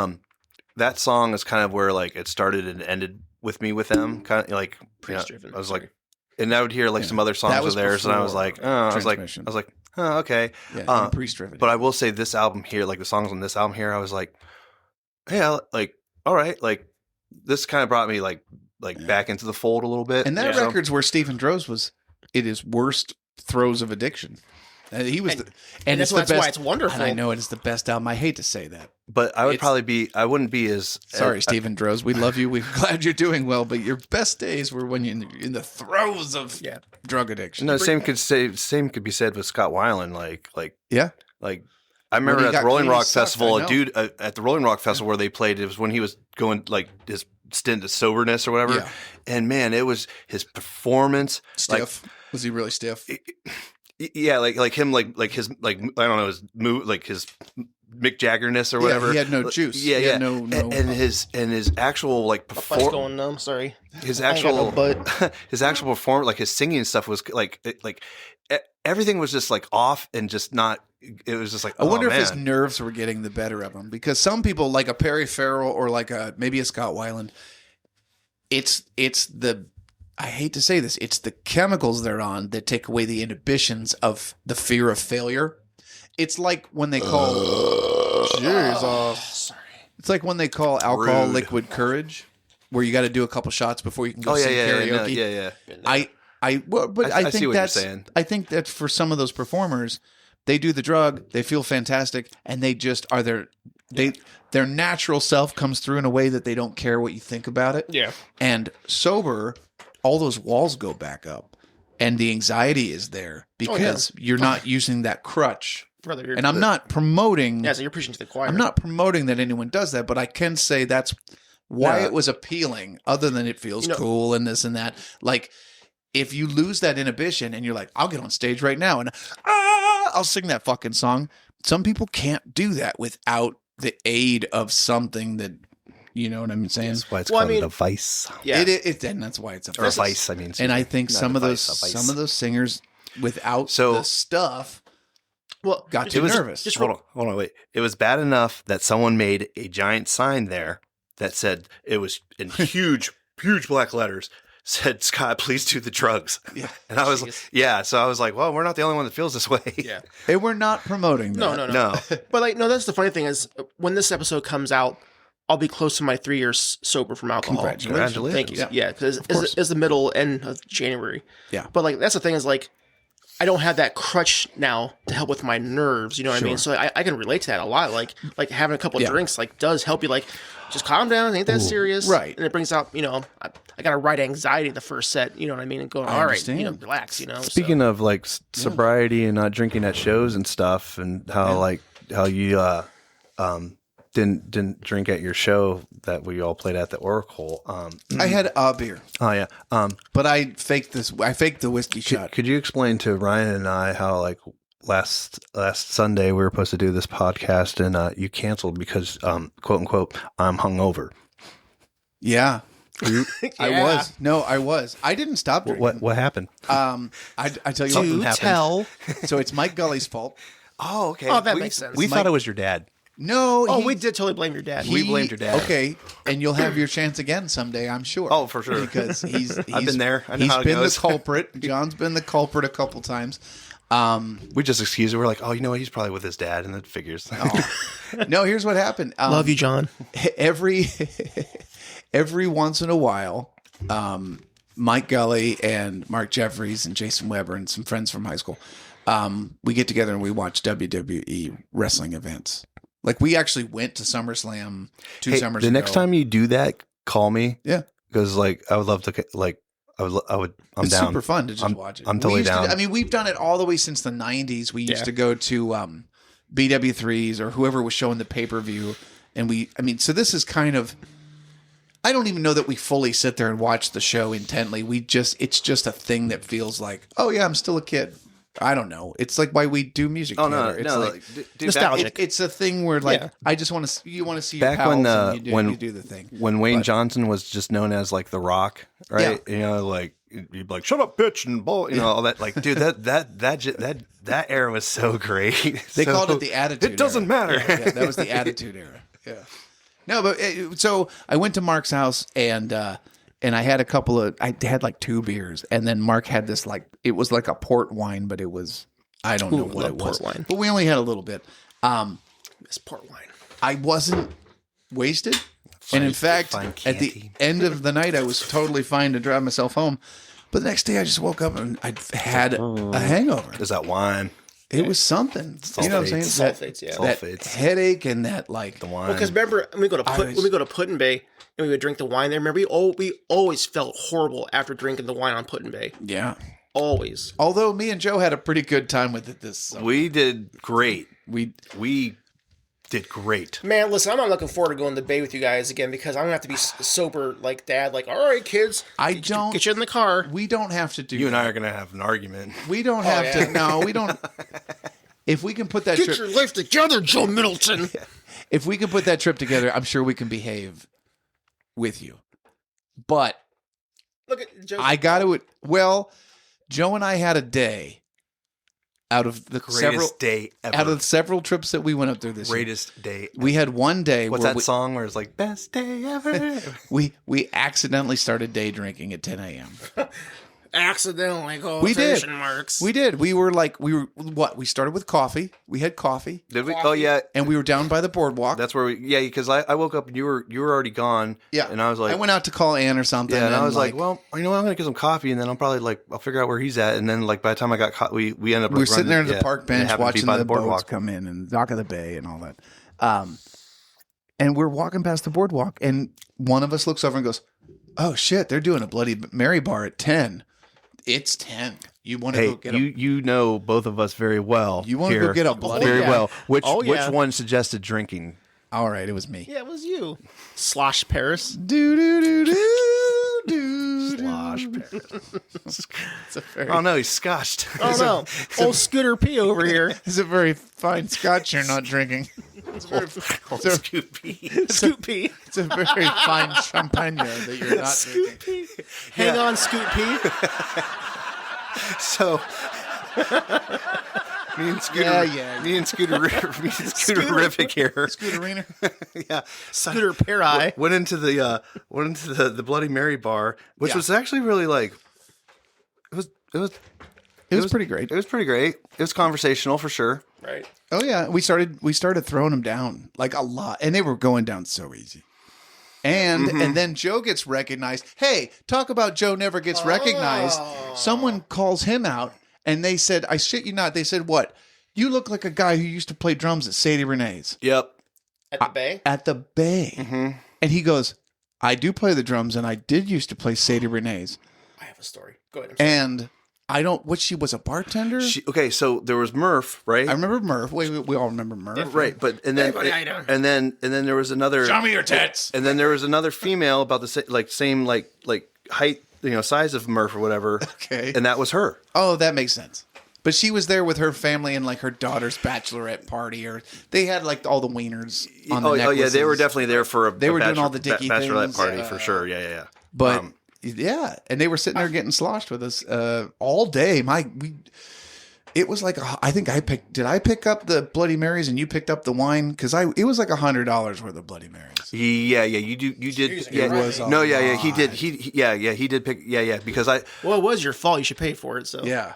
that song is kind of where it started and ended with me with them. Kind of Police-driven, I was sorry. like, and I would hear some other That songs was of theirs, and I was before like, I was Transmission. like, oh, okay. Yeah, and Priest-driven. But I will say this album here, the songs on this album here, I was like, hey, all right, this kind of brought me back into the fold a little bit. And that Yeah. record's where Stephen Droz was at his worst throes of addiction. He was, And it's that's the why best. it's wonderful. And I know it is the best album. I hate to say that. But I wouldn't be as Sorry, Stephen Droz. We love you. We're glad you're doing well. But your best days were when you're in the throes of drug addiction. No, same could be said with Scott Weiland. Yeah. I remember he at the got Rolling clean, he Rock sucked, Festival, I know. a dude at the Rolling Rock Festival where they played, it was when he was going his stint of soberness or whatever. Yeah. And man, it was his performance. Stiff. Was he really stiff? Yeah, him, his I don't know, his move, his Mick Jaggerness or whatever. Yeah, he had no juice. Yeah, He yeah. had no. And his actual My butt's perform going numb, sorry. his I ain't got no actual butt. his actual perform his singing stuff was everything was just off and just not. It was just I wonder if his man. nerves were getting the better of him, because some people, like a Perry Farrell or maybe a Scott Weiland, it's the, I hate to say this, it's the chemicals they're on that take away the inhibitions of the fear of failure. It's like when they call Jesus. It's like when they call alcohol Rude. liquid courage, where you got to do a couple shots before you can go sing karaoke. yeah. I I see think what you're that's saying. I think that for some of those performers, they do the drug, they feel fantastic, and they just are their natural self comes through in a way that they don't care what you think about it. Yeah. And sober, all those walls go back up, and the anxiety is there because you're not using that crutch. Brother, you're And I'm not promoting. Yeah, so you're preaching to the choir. I'm not promoting that anyone does that, but I can say that's why No. it was appealing, other than it feels You know- cool and this and that. Like, if you lose that inhibition and you're like, I'll get on stage right now and I'll sing that fucking song. Some people can't do that without the aid of something that, you know what I'm saying? That's why it's Well, I called mean- a vice. Yeah. And that's why it's a Or a vice. vice, I mean. And I excuse me. think Not some a of vice, those a vice. singers without So- the stuff Well, got just- you was- nervous. just Hold on, wait. It was bad enough that someone made a giant sign there that said, it was in huge black letters, said, Scott, please do the drugs. Yeah. And I was Jeez. so I was like, well, we're not the only one that feels this way. Yeah. They were not promoting that. No. No. But like, no, that's the funny thing is when this episode comes out, I'll be close to my 3 years sober from alcohol. Congratulations. Thank you. Yeah. Yeah, because course. it's the middle end of January. Yeah. But like, that's the thing is like, I don't have that crutch now to help with my nerves. You know what I mean? So I can relate to that a lot. Like having a couple of drinks like does help you. Like, just calm down. It ain't that serious. Right. And it brings out, I got to ride anxiety the first set. You know what I mean? And going, all right, understand. relax. Speaking of like sobriety and not drinking at shows and stuff, and how you didn't drink at your show that we all played at the Oracle. I had a beer, Oh yeah. but I faked the whiskey shot. Could you explain to Ryan and I how like last Sunday we were supposed to do this podcast and you canceled because quote unquote I'm hungover. Yeah. I Yeah. was. No, I was. I didn't stop drinking. What happened? I tell you Something what. happened. Tell. So it's Mike Gully's fault. Oh, okay. Oh, that makes sense. We Mike- thought it was your dad. No. Oh, he- we did totally blame your dad. We blamed your dad. Okay, and you'll have your chance again someday, I'm sure. Oh, for sure. Because he's been there. I know he's how it been goes. the culprit. John's been the culprit a couple times. We just excused it. We're like, oh, you know what? He's probably with his dad, and it figures. No, here's what happened. Love you, John. Every once in a while, Mike Gully and Mark Jeffries and Jason Weber and some friends from high school, we get together and we watch WWE wrestling events. Like we actually went to SummerSlam 2 Hey, summers the ago. next time you do that, call me. Yeah. Because like I would love to like I'm it's down. super fun to just watch it. I'm totally We used to- down. I mean, we've done it all the way since the 90s. We used Yeah. to go to BW3s or whoever was showing the pay-per-view. And so this is kind of, I don't even know that we fully sit there and watch the show intently. It's just a thing that feels like, oh yeah, I'm still a kid. I don't know. It's like why we do music Oh no, together. It's no, like, dude, nostalgic. it's a thing where like, Yeah. I just want to, you want to see your Back pals when, and you when- you do the thing. when Wayne But- Johnson was just known as like The Rock, right? You know, like you'd be like, "Shut up, bitch," and bull, you know, all that. Like, dude, that era was so great. They called it the Attitude It doesn't Era. matter. Yeah, that was the Attitude Era. Yeah. No, but so I went to Mark's house and I had I had like 2 beers, and then Mark had this like it was like a port wine, but it was I don't know Ooh, what love it was. port wine. But we only had a little bit. This port wine. I wasn't wasted, and in fact, fine at the Chianti. end of the night, I was totally fine to drive myself home. But the next day, I just woke up and I'd had a hangover. Is that wine? It was something. You know what I'm saying? Sulfates, yeah. That Sulfates. headache and that like The wine. Well, because remember when we go to Put-in Bay and we would drink the wine there. Remember, we always felt horrible after drinking the wine on Put-in Bay. yeah. Always. Although me and Joe had a pretty good time with it this summer. We did great. We We did great. Man, listen, I'm not looking forward to going to the Bay with you guys again because I'm gonna have to be sober like Dad. Like, all right, kids, get you in the car. we don't have to do You and that. I are gonna have an argument. We don't have yeah. to. No, we don't. If we can put that Get trip, your life together, Joe Middleton. if we can put that trip together, I'm sure we can behave with you. But Look at Joe. I got to. Well, Joe and I had a day out of the Greatest day ever. out of several trips that we went up there this year. Greatest day. We had one day What's where that song where it's like best day ever? we accidentally started day drinking at 10 a.m. accidentally go. We did. Marks. We did. We started with coffee. We had coffee, Did we? Oh yeah, and we were down by the boardwalk. that's where we. Yeah, because I woke up and you were already gone. Yeah, and I was like, I went out to call Ann or something. yeah, and I was like, well, you know what? I'm gonna get some coffee, and then I'll figure out where he's at, and then like by the time I got we ended up we were sitting there at the yeah, park and it bench happened to be watching by the boats boardwalk. come in and dock of the bay and all that. And we're walking past the boardwalk, and one of us looks over and goes, "Oh shit, they're doing a Bloody Mary bar at 10. It's 10. You want to Hey, go get a you know both of us very well. You want to go here. get a Bloody very yeah. well. Which Oh, yeah. which one suggested drinking? All right, it was me. Yeah, it was you. Slosh Paris. Do do do do do. Slosh. It's a very, Oh no, he's scotched. Oh no, old Scooter P over here. it's a very fine scotch you're not drinking. It's a very, Old it's a, Scoopy. Scoot P. it's a very fine champagne that you're not Scoot drinking. P. Hang on, Scoot P. So me and Scooter, me and Scooter Rivic here. Scooterina. Yeah, Scooter Peri. went into the Bloody Mary bar, which was actually really like it was pretty great. It was pretty great. It was conversational for sure. Right. Oh yeah, we started throwing them down like a lot, and they were going down so easy. And then Joe gets recognized. Hey, talk about Joe never gets recognized. Someone calls him out, and they said, "I shit you not." They said, "What? You look like a guy who used to play drums at Sadie Renee's Yep. At the Bay? at the Bay." And he goes, "I do play the drums, and I did used to play Sadie Renee's." I have a story. Go ahead. I'm sorry. And I don't. What she was a bartender. Okay, so there was Murph, right? I remember Murph. We all remember Murph, Right, but and then Everybody, how you doing? and then there was another. Show me your tits. And then there was another female about the same height, size of Murph or whatever. Okay. And that was her. Oh, that makes sense. But she was there with her family and like her daughter's bachelorette party, or they had like all the wieners on the necklaces. Yeah, they were definitely there for They were doing all the dicky bachelorette things. party for sure. Yeah. But yeah, and they were sitting there getting sloshed with us all day. It was like I think I picked. Did I pick up the Bloody Marys and you picked up the wine? Because it was like $100 worth of Bloody Marys. Yeah. You did. Jeez, Yeah, it was no, yeah. He did. He did pick. Yeah. Because Well, it was your fault. You should pay for it. So Yeah.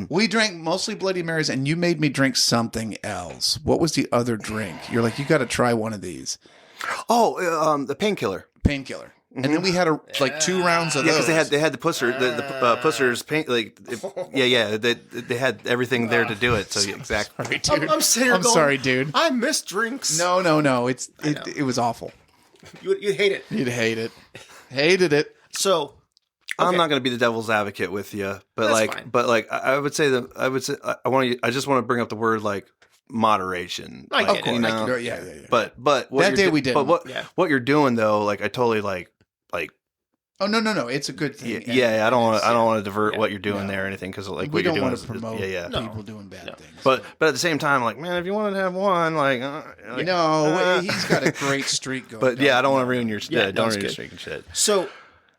We drank mostly Bloody Marys, and you made me drink something else. What was the other drink? You're like, you got to try one of these. the painkiller. Painkiller. And then we had like 2 rounds of Yeah, those. because they had the pusser, the pussers paint they had everything there to do it. So exactly. Sorry, dude. I'm sitting here I'm going, sorry, dude. I miss drinks. No. It was awful. You'd hate it. You'd hate it. Hated it. So I'm not going to be the devil's advocate with you, but That's fine. I would say I just want to bring up the word like moderation. I Like, get it. Yeah. But what That you're day we didn't. But what you're doing though, like I totally like. Oh no. It's a good thing. Yeah, I don't want to divert what you're doing there or anything because like We what you're don't doing want to promote people doing bad things. But at the same time, like man, if you wanted to have one, He's got a great streak going. But yeah, I don't want to ruin your don't it's ruin your good. streak and shit. So,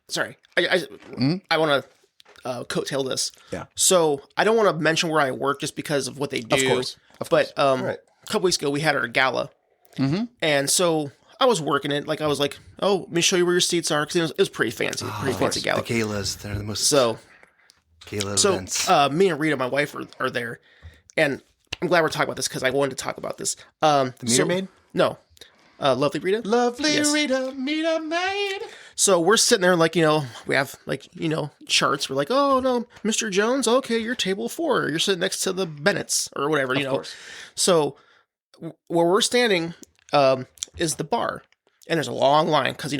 sorry. I want to coattail this. Yeah. So I don't want to mention where I work just because of what they do. Of course. But a couple weeks ago we had our gala, and so I was working it. Like I was like, oh, let me show you where your seats are because it was pretty fancy, fancy gala. The galas, they're the most gala So events. me and Rita, my wife, are there, and I'm glad we're talking about this because I wanted to talk about this. The meter maid? No. Lovely Rita? Lovely Yes. Rita, meter maid. So we're sitting there like, we have like, charts. We're like, oh, no, Mr. Jones, okay, you're table 4. You're sitting next to the Bennetts or whatever, you know. course. So where we're standing is the bar. And there's a long line because,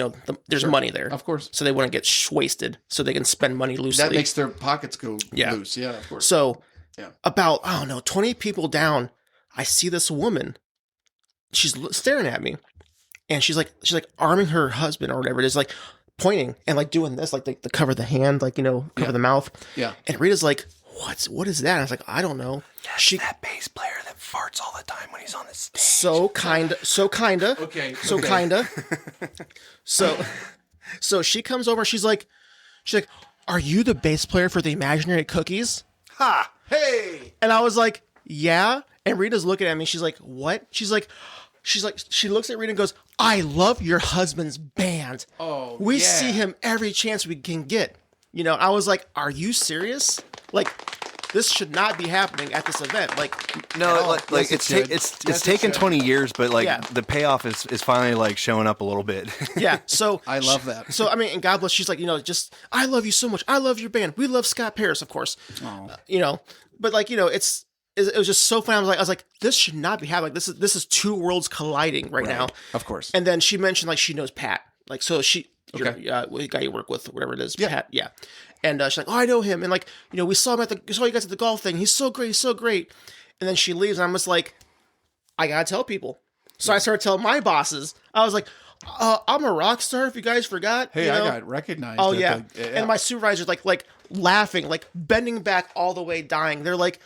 there's money there. Of course. So they wouldn't get wasted so they can spend money loosely. That makes their pockets go Yeah. loose. Yeah, of course. So Yeah. about, 20 people down, I see this woman. She's staring at me. And she's like arming her husband or whatever it is, like pointing and like doing this, like the cover the hand, like, cover the mouth. Yeah. And Rita's like, what is that? And I was like, I don't know. She that bass player that farts all the time when he's on the stage. So kinda. Okay. So kinda. So she comes over, she's like, are you the bass player for the Imaginary Cookies? Ha! Hey. And I was like, yeah. And Rita's looking at me. She's like, what? She looks at Rita and goes, I love your husband's band. Oh, we yeah. see him every chance we can get. I was like, are you serious? Like, this should not be happening at this event. Like, No, Yes, it's it should. it's Yes, it taken should. 20 years, but like Yeah. the payoff is finally like showing up a little bit. yeah. So I love that. So I mean, and God bless. She's like, I love you so much. I love your band. We love Scott Paris, of course. Oh. But like, it was just so fun. I was like, this should not be happening. This is two worlds colliding right now. Of course. And then she mentioned like she knows Pat. Like, so she, Okay. the guy you work with, whatever it is, Yeah. Pat. Yeah. And she's like, oh, I know him. And like, we saw him saw you guys at the golf thing. He's so great, so great. And then she leaves, and I'm just like, I gotta tell people, So I started telling my bosses, I was like, I'm a rock star if you guys forgot. Hey, you know? I got recognized. Oh, at yeah. the- And my supervisor's like laughing, like bending back all the way, dying. They're like,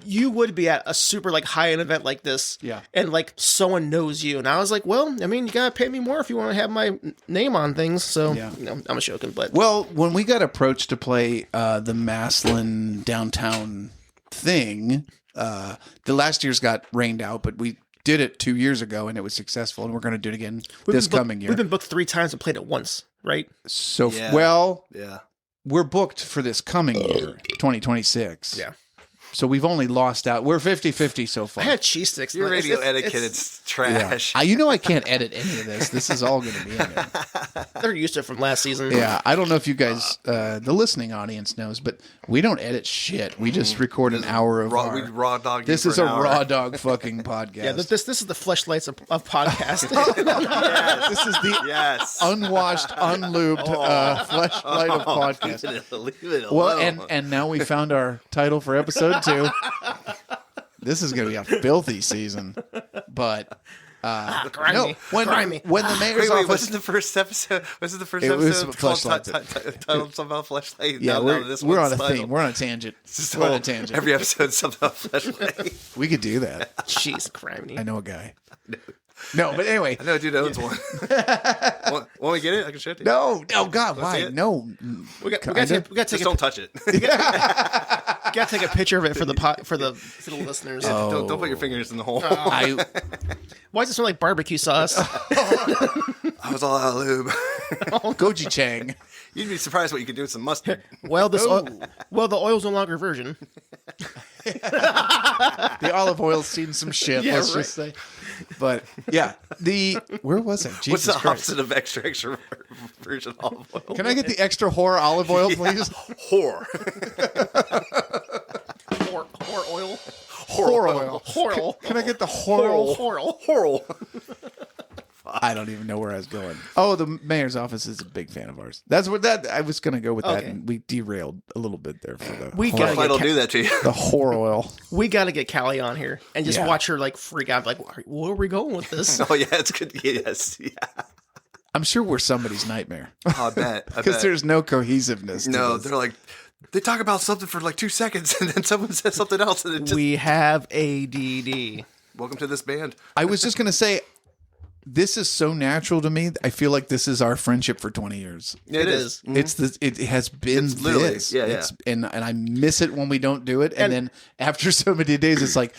you would be at a super like high-end event like this. Yeah. And like someone knows you. And I was like, well, I mean, you got to pay me more if you want to have my name on things. So, Yeah. you know, I'm a joking, but. Well, when we got approached to play the Maslin downtown thing, the last year's got rained out, but we did it 2 years ago and it was successful, and we're going to do it again this coming year. We've been booked 3 times and played it once, right? So, Yeah. well, Yeah. we're booked for this coming year, 2026. Yeah. So we've only lost out. We're 50-50 so far. I had cheese sticks. Your It's- radio it's- etiquette, it's trash. You know I can't edit any of this. This is all going to be in there. They're used to it from last season. Yeah, I don't know if you guys, the listening audience knows, but we don't edit shit. We just record an hour of Raw, our- we raw dog. This is a raw dog fucking podcast. Yeah, this is the fleshlights of podcast. This is the Yes. unwashed, unlubed fleshlight of podcast. Leave it alone. Well, and now we found our title for episode 2. This is going to be a filthy season, but Grimy. no. Grimy. When the mayor's wait, office, wasn't the first episode? Was it the first It was episode called Fleshlight. titled something about fleshlight? yeah, No, we're, this we're on one's a titled- theme. We're on a tangent. It's just We're on a whole- tangent. Every episode something about fleshlight. We could do that. Jeez, grimy. I know a guy. No, but anyway. I know a dude owns one. Want we get it? I can show it to you. No, God, see why? it? No. We got Kinda. to Just take don't touch it. a picture of it for the listeners. Don't put your fingers in the hole. I Why does it smell like barbecue sauce? I was all out of lube. Goji Chang. You'd be surprised what you could do with some mustard. Well, the oil's no longer virgin. The olive oil's seen some shit, Yeah, let's right. just say. But yeah, where was it? Jesus What's the Christ. opposite of extra virgin olive oil? Can I get the extra whore olive oil, please? Whore. Whore oil. Whore oil. Whore. Can I get the whore? Whore. I don't even know where I was going. Oh, the mayor's office is a big fan of ours. That's what I was going to go with that, Okay. and we derailed a little bit there for the We whore, gotta Fleshlight will get do that to you. the whore oil. we got to get Callie on here and just Yeah. watch her like freak out, like, where are we going with this? Oh yeah, it's good. Yes, yeah. I'm sure we're somebody's nightmare I bet. I because bet. there's no cohesiveness. To No, this. they're like they talk about something for like 2 seconds, and then someone says something else, and it just We have ADD. welcome to this band. I was just going to say, this is so natural to me. I feel like this is our friendship for 20 years. It is. It's this. It has been It's literally- this. yeah, yeah. It's, and I miss it when we don't do it. And then after so many days, it's like,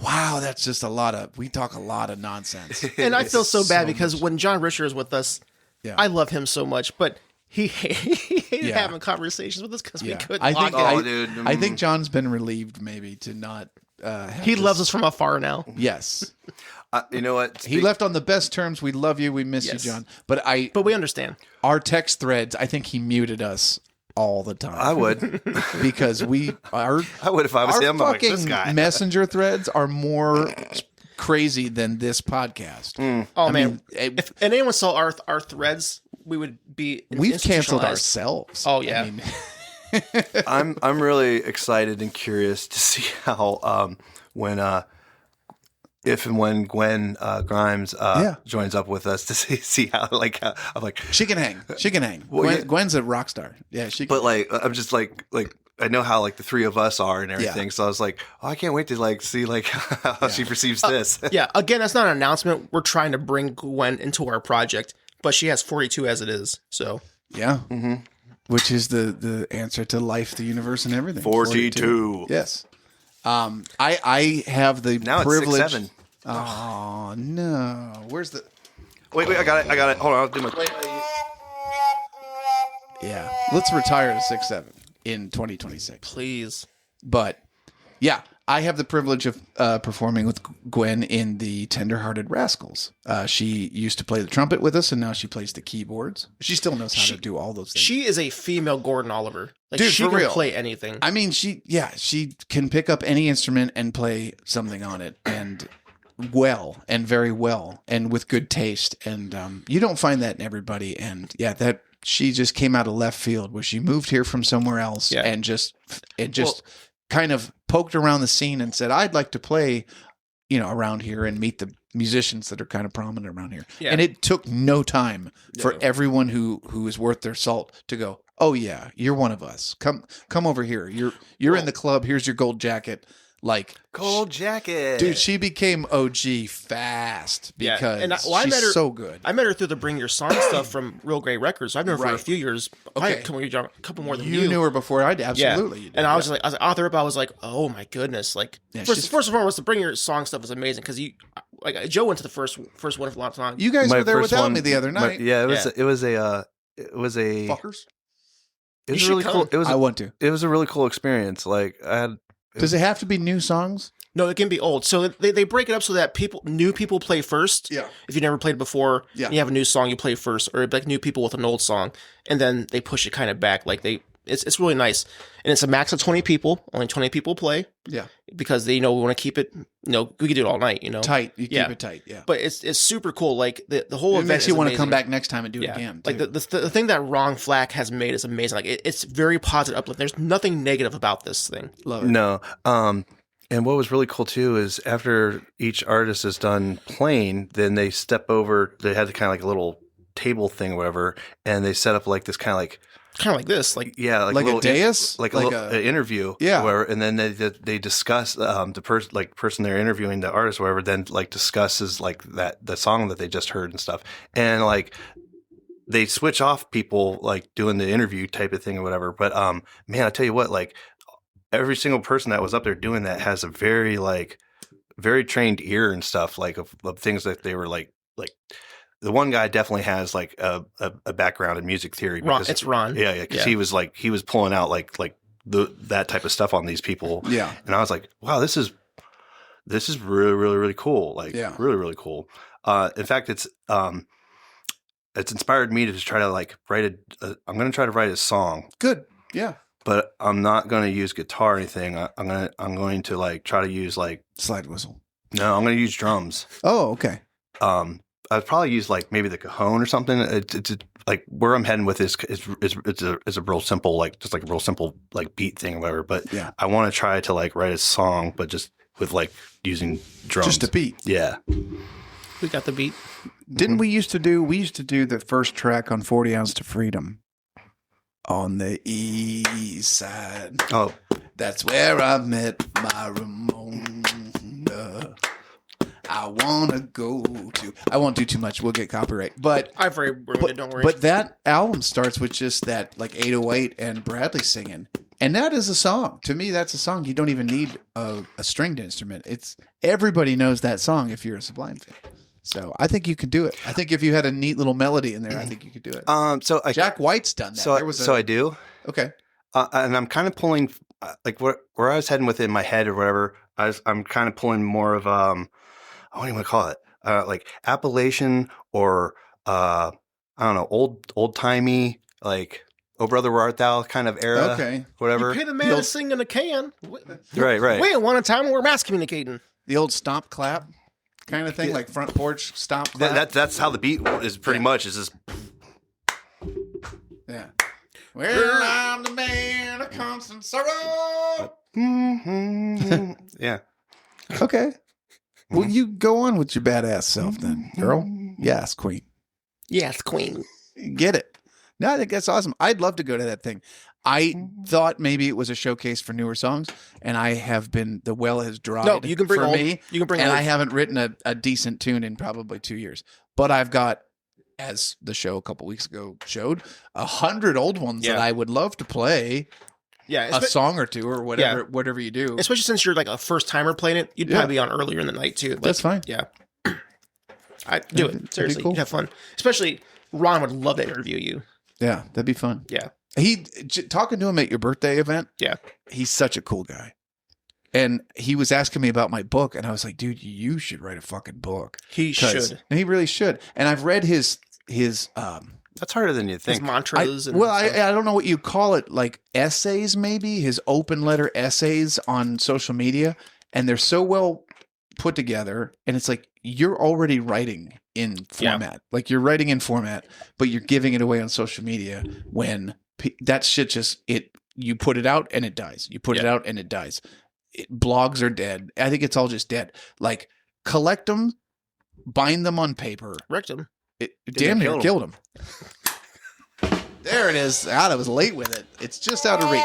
wow, that's just we talk a lot of nonsense. And I feel so bad so because when John Risher is with us, Yeah. I love him so much, but he hated Yeah. having conversations with us because we Yeah. couldn't I lock think, it. Oh, dude. I think John's been relieved maybe to not. Have He this- loves us from afar now. Yes, You know what? he left on the best terms. We love you. We miss Yes. you, John. But But we understand. our text threads, I think he muted us all the time. I would. because I would if I was our him. I'm like fucking this guy. messenger threads are more crazy than this podcast. Oh man, mean, if anyone saw our threads, we would be We've canceled institutionalized. ourselves. Oh, yeah. I mean, I'm really excited and curious to see how if and when Gwen Grimes joins up with us to see how I'm like, she can hang. She can hang. Well, Gwen, yeah. Gwen's a rock star. Yeah, she. Can. but like I'm just like I know how like the three of us are and everything, Yeah. so I was like, oh, I can't wait to like see like how she perceives this. Yeah, again, that's not an announcement. We're trying to bring Gwen into our project, but she has 42 as it is. So yeah. Mm-hmm. Which is the answer to life, the universe, and everything. 42. Yes. I have the Now it's privilege. 6'7". Oh no! Where's the? Wait, I got it. Hold on, I'll do my. Yeah, let's retire to 6'7" in 2026. please. But yeah, I have the privilege of performing with Gwen in the Tenderhearted Rascals. She used to play the trumpet with us, and now she plays the keyboards. She still knows how to do all those things. She is a female Gordon Oliver. Like, Dude, she for can real. play anything. I mean, she can pick up any instrument and play something on it, and very well, and with good taste. And you don't find that in everybody. And yeah, that she just came out of left field, where she moved here from somewhere else, Yeah. and just kind of poked around the scene and said, "I'd like to play around here and meet the musicians that are kind of prominent around here. Yeah. And it took no time for No. everyone who is worth their salt to go, oh yeah, you're one of us. Come over here. You're in the club. Here's your gold jacket. Like Gold jacket. dude, she became OG fast Yeah. because And I she's met her- so good. I met her through the Bring Your Song stuff from Real Great Records. So I've known her for a Right. few years. Okay. A couple more than You knew her before I did. Yeah. Absolutely. You did. And I was like, after I was like, oh my goodness. Like, Yeah, first she's- and foremost, the Bring Your Song stuff was amazing because Joe went to the first one of a lot of time. You guys My were there first without one- me the other night. Yeah, Yeah. it was a Fuckers. it was You really should cool. come. I want to. It was a really cool experience. Like I had Does it have to be new songs? No, it can be old. So they break it up so that new people play first. Yeah. If you never played before, Yeah. and you have a new song, you play first, or like new people with an old song, and then they push it kind of back. Like it's really nice, and it's a max of 20 people. Only 20 people play Yeah. because they we want to keep it. We could do it all night. Tight. You Yeah. keep it tight. Yeah. But it's super cool. Like the whole It event makes you is want to amazing. come back next time and do it Yeah. again. Like too. the thing that Wrong Flack has made is amazing. Like it's very positive uplift. There's nothing negative about this thing. Love it. no. And what was really cool too is after each artist is done playing, then they step over. They had kind of like a little table thing or whatever, and they set up like this kind of like Kind of like this. Like Like a little dais? like Like a little interview, Yeah. Where, and then they discuss the person they're interviewing, the artist, or whatever, then like discusses like the song that they just heard and stuff, and like they switch off people like doing the interview type of thing or whatever. But man, I tell you what, like every single person that was up there doing that has a very trained ear and stuff, like of things that they were like. The one guy definitely has like a background in music theory. Ron, it's Ron. Yeah, because he was pulling out like that type of stuff on these people. Yeah. And I was like, wow, this is really, really, really cool. Like, Yeah. really, really cool. In fact, it's inspired me to just try to like I'm going to try to write a song, Good. Yeah. but I'm not going to use guitar or anything. I'm going to like try to use like, Slide whistle. no, I'm going to use drums. Oh, okay. I'd probably use like maybe the cajon or something. It's like where I'm heading with this is a real simple, like just like a real simple like beat thing or whatever. But Yeah. I want to try to like write a song, but just with like using drums. Just a beat. Yeah. we got the beat. Didn't we used to do the first track on 40 Ounce to Freedom on the east side. Oh, That's where I met my Ramona. I want to go to. I won't do too much. We'll get copyright. But I'm very worried. Don't worry. But that album starts with just that like 808 and Bradley singing. And that is a song. To me, that's a song. You don't even need a stringed instrument. It's everybody knows that song if you're a Sublime fan. So I think you could do it. I think if you had a neat little melody in there, I think you could do it. so I Jack White's done that. so I do, Okay. and I'm kind of pulling like where I was heading with it in my head or whatever. I'm kind of pulling more of what do you want to call it? Like Appalachian or I don't know, old timey, like "Oh Brother Where Art Thou" kind of era. Okay. Whatever. you pay the man to sing in a can. Right. We ain't one time when we're mass communicating. The old stomp clap kind of thing, like front porch stomp clap. That's how the beat is pretty much. Is just Yeah. Well, I'm the man of constant sorrow. yeah. Okay. Well, you go on with your badass self then, girl. Yes, queen. Yes, queen. Get it. No, I think that's awesome. I'd love to go to that thing. I thought maybe it was a showcase for newer songs, and I have been, the well has dried No, you can bring for old, me, You can bring and old. I haven't written a decent tune in probably 2 years. But I've got, as the show a couple weeks ago showed, 100 old ones that Yeah. I would love to play yeah, a song or two or whatever you do. especially since you're like a first timer playing it, you'd Yeah. probably be on earlier in the night too. Like, That's fine. Yeah, I do That'd it be seriously. cool. You'd have fun. Especially Ron would love to interview you. Yeah, that'd be fun. Yeah, Talking to him at your birthday event, yeah. he's such a cool guy. And he was asking me about my book, and I was like, dude, you should write a fucking book. He 'Cause- should. And he really should. And I've read his That's harder than you His think. mantras. I and stuff. don't know what you call it, like essays maybe, his open letter essays on social media, and they're so well put together, and it's like you're already writing in format. Like you're writing in format, but you're giving it away on social media when that shit you put it out and it dies. You put it Yeah. out and it dies. Blogs are dead. I think it's all just dead. Like collect them, bind them on paper. Wrecked him. It damn near killed killed him. There it is. God, I was late with it. It's just out of reach.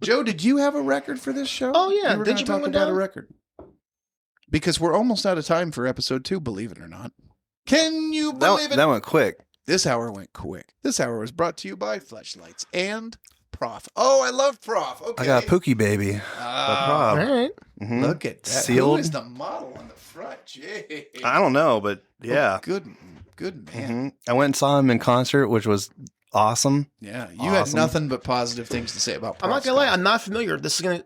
Joe, did you have a record for this show? Oh, yeah. We were Did gonna you talk bring one about a down? record? Because we're almost out of time for episode 2, believe it or not. Can you believe it? That went quick. This hour went quick. This hour was brought to you by Fleshlights and Prof. Oh, I love Prof. Okay. I got a Pookie baby. All right. Mhm. Look at that. Who Sealed. is the model on the front? Jay. I don't know, but yeah. Oh, good man. Mhm. I went and saw him in concert, which was awesome. Yeah, you had Awesome. nothing but positive things to say about Prof. I'm not gonna lie, I'm not familiar.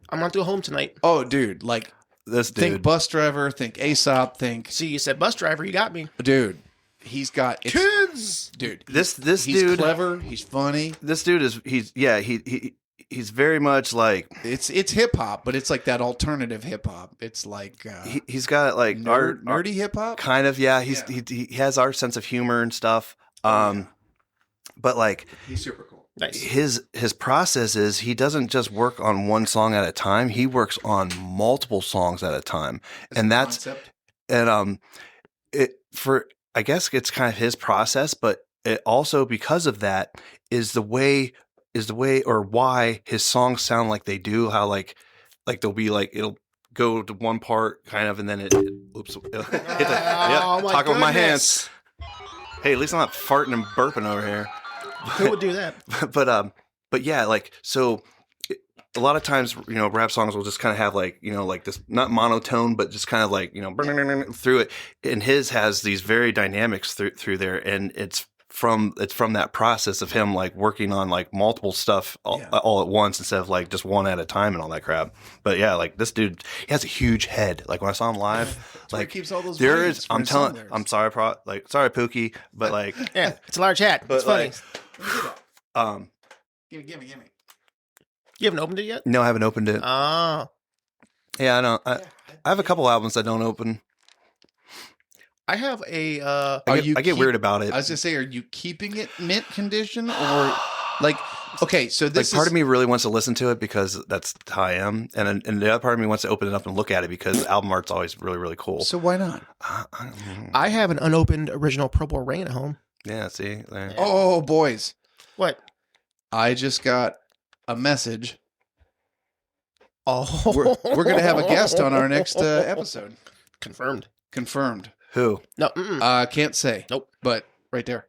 I'm not doing home tonight. Oh, dude, like This think dude. bus driver, think Aesop, think See, you said bus driver, you got me. dude. He's got Kids. dude. This He's dude. clever. He's funny. This dude is he's very much like It's hip hop, but it's like that alternative hip hop. It's like he's got like nerdy hip hop. kind of He has our sense of humor and stuff. But like He's super cool. Nice. his process is he doesn't just work on one song at a time. He works on multiple songs at a time, and that's Concept. and it for I guess it's kind of his process, but it also because of that is the way or why his songs sound like they do. How like they'll be like it'll go to one part kind of and then it'll hit the Oh, my talk with my goodness. hands. Hey, at least I'm not farting and burping over here. Who would do that? But yeah, like so. A lot of times, rap songs will just kind of have like, like this not monotone, but just kind of like, through it. And his has these very dynamics through there, and it's from that process of him like working on like multiple stuff all at once instead of like just one at a time and all that crap. But yeah, like this dude, he has a huge head. Like when I saw him live, where he like keeps all those there brains is. for I'm his song telling. lyrics. I'm sorry, sorry, Pookie, but like, Yeah, it's a large hat. but It's funny. like, Give me. You haven't opened it yet? no, I haven't opened it. Oh. Yeah, I don't. I have a couple albums I don't open. I have a I get weird about it. I was gonna say, are you keeping it mint condition or like? Okay, so Like this part of me really wants to listen to it because that's how I am, and the other part of me wants to open it up and look at it because album art's always really really cool. So why not? I have an unopened original Purple Rain at home. Yeah, see, there. Oh, boys, What? I just got a message. Oh, We're gonna have a guest on our next episode. Confirmed. Confirmed. Who? No. Can't say. Nope. But right there.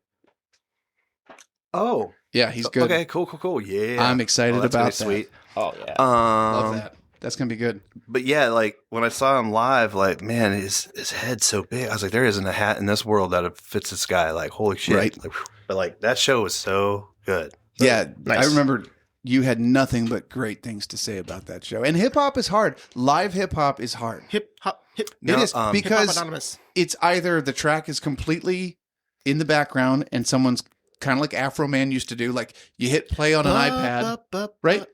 Oh, Yeah, he's good. okay, cool. Yeah, I'm excited that's about gonna be that. sweet. Oh yeah. Love that. That's gonna be good. But yeah, like when I saw him live, like man, his head's so big. I was like, there isn't a hat in this world that fits this guy. Like, holy shit! Right. Like, but like that show was so good. Yeah, Nice. I remember you had nothing but great things to say about that show. And hip hop is hard. Live hip hop is hard. Hip hop. It No, is hip-hop because Anonymous. it's either the track is completely in the background and someone's kind of like Afro Man used to do, like you hit play on an iPad, right?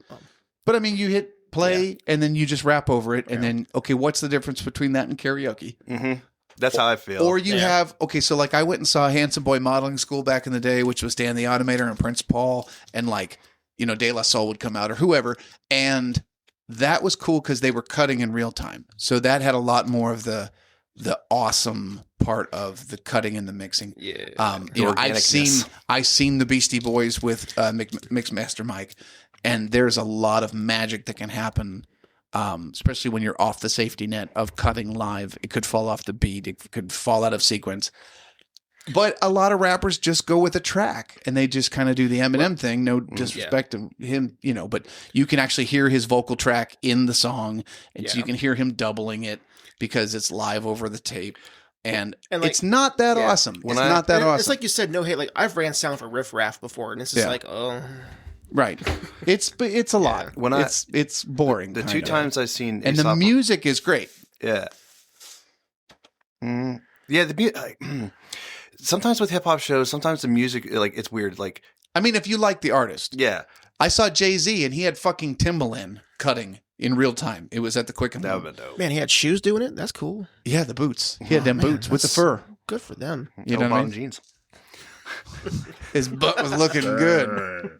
But I mean, you hit play and then you just rap over it, and then okay, what's the difference between that and karaoke? Mm-hmm. That's how I feel. Or you have so like I went and saw Handsome Boy Modeling School back in the day, which was Dan the Automator and Prince Paul, and like De La Soul would come out or whoever, and that was cool because they were cutting in real time, so that had a lot more of the awesome part of the cutting and the mixing. Yeah. I've seen the Beastie Boys with Mixmaster Mike, and there's a lot of magic that can happen, especially when you're off the safety net of cutting live. It could fall off the beat. It could fall out of sequence. But a lot of rappers just go with a track and they just kind of do the Eminem thing. No disrespect to him, but you can actually hear his vocal track in the song, and so you can hear him doubling it because it's live over the tape. And like, it's not that awesome. It's not that awesome. It's like you said, no hate. Like I've ran sound for Riff Raff before, and it's just like, oh, right. It's a lot. When it's boring. the two times I've seen and the Aesop- music is great. Yeah. Yeah, sometimes with hip hop shows, sometimes the music like it's weird. Like I mean, if you like the artist, yeah, I saw Jay-Z and he had fucking Timbaland cutting in real time. It was at the Quicken that Loan. would be dope. man, he had shoes doing it. That's cool. Yeah, the boots. He had them boots with the that's- fur. Good for them. You know what I bottom mean? jeans. His butt was looking good.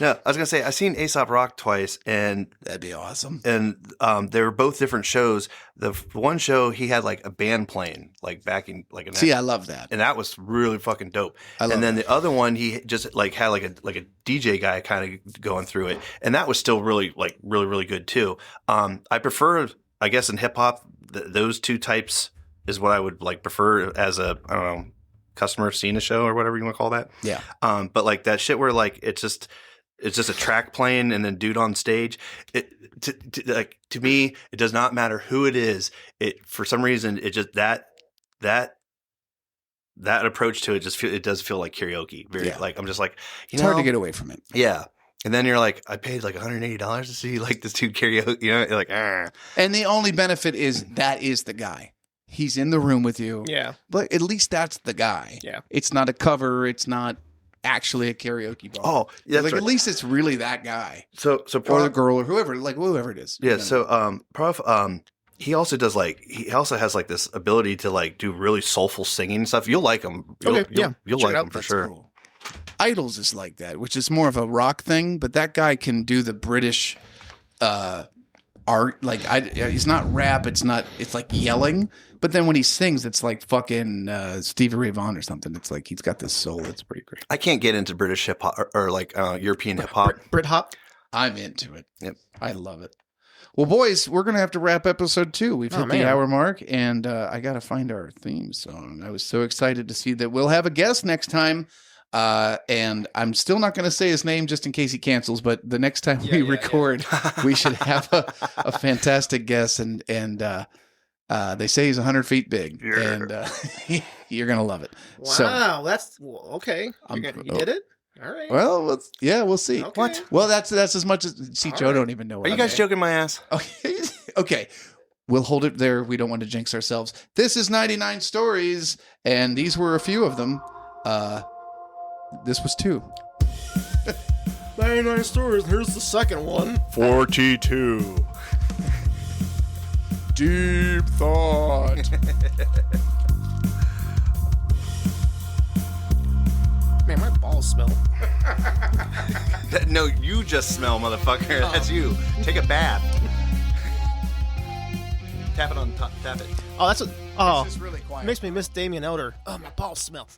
No, I was gonna say I've seen Aesop Rock twice, and That'd be awesome. they were both different shows. The one show he had like a band playing, like backing, like See, I love that. and that was really fucking dope. I love And then the other one, he just like had like a DJ guy kind of going through it, and that was still really really good too. I prefer, I guess, in hip hop, those two types is what I would like prefer as a, I don't know, customer seeing a show or whatever you want to call that. Yeah. But like that shit where like it's just a track playing and then dude on stage. To me, it does not matter who it is. It, for some reason, it just that approach to it it does feel like karaoke. Very like, I'm just like, it's hard to get away from it. Yeah. And then you're like, I paid like $180 to see like this dude karaoke. You know, you're like, ah. And the only benefit is that is the guy. He's in the room with you. Yeah. But at least that's the guy. Yeah. It's not a cover. It's not actually a karaoke bar. Oh, yeah. Like Right. at least it's really that guy. So Or the girl or whoever it is. Yeah. You know. So, Prof, he also does he also has like this ability to like do really soulful singing and stuff. You'll like him. You'll Okay, yeah. You'll Check like it out. him for That's sure. cool. Idols is like that, which is more of a rock thing, but that guy can do the British art. Like he's not rap. It's like yelling. But then when he sings, it's like fucking Stevie Ray Vaughan or something. It's like he's got this soul. It's pretty great. I can't get into British hip hop or like European hip hop. Brit hop. I'm into it. Yep. I love it. Well, boys, we're going to have to wrap episode 2. We've hit the hour mark, and I got to find our theme song. I was so excited to see that we'll have a guest next time. And I'm still not going to say his name just in case he cancels, but the next time we record, we should have a fantastic guest. And they say he's 100 feet big, and you're going to love it. Wow, that's okay. You did it? All right. Well, we'll see. Okay. What? Well, that's as much as Joe don't even know. Are you guys joking my ass? Okay. Okay. We'll hold it there. We don't want to jinx ourselves. This is 99 Stories, and these were a few of them. This was 2. 99 stories. Here's the second one. 42. Deep thought. Man, my balls smell. No, you just smell, motherfucker. That's you. Take a bath. Tap it on top. Tap it. Oh, that's what. Oh, This is really quiet. makes me miss Damien Elder. Oh, my balls smell.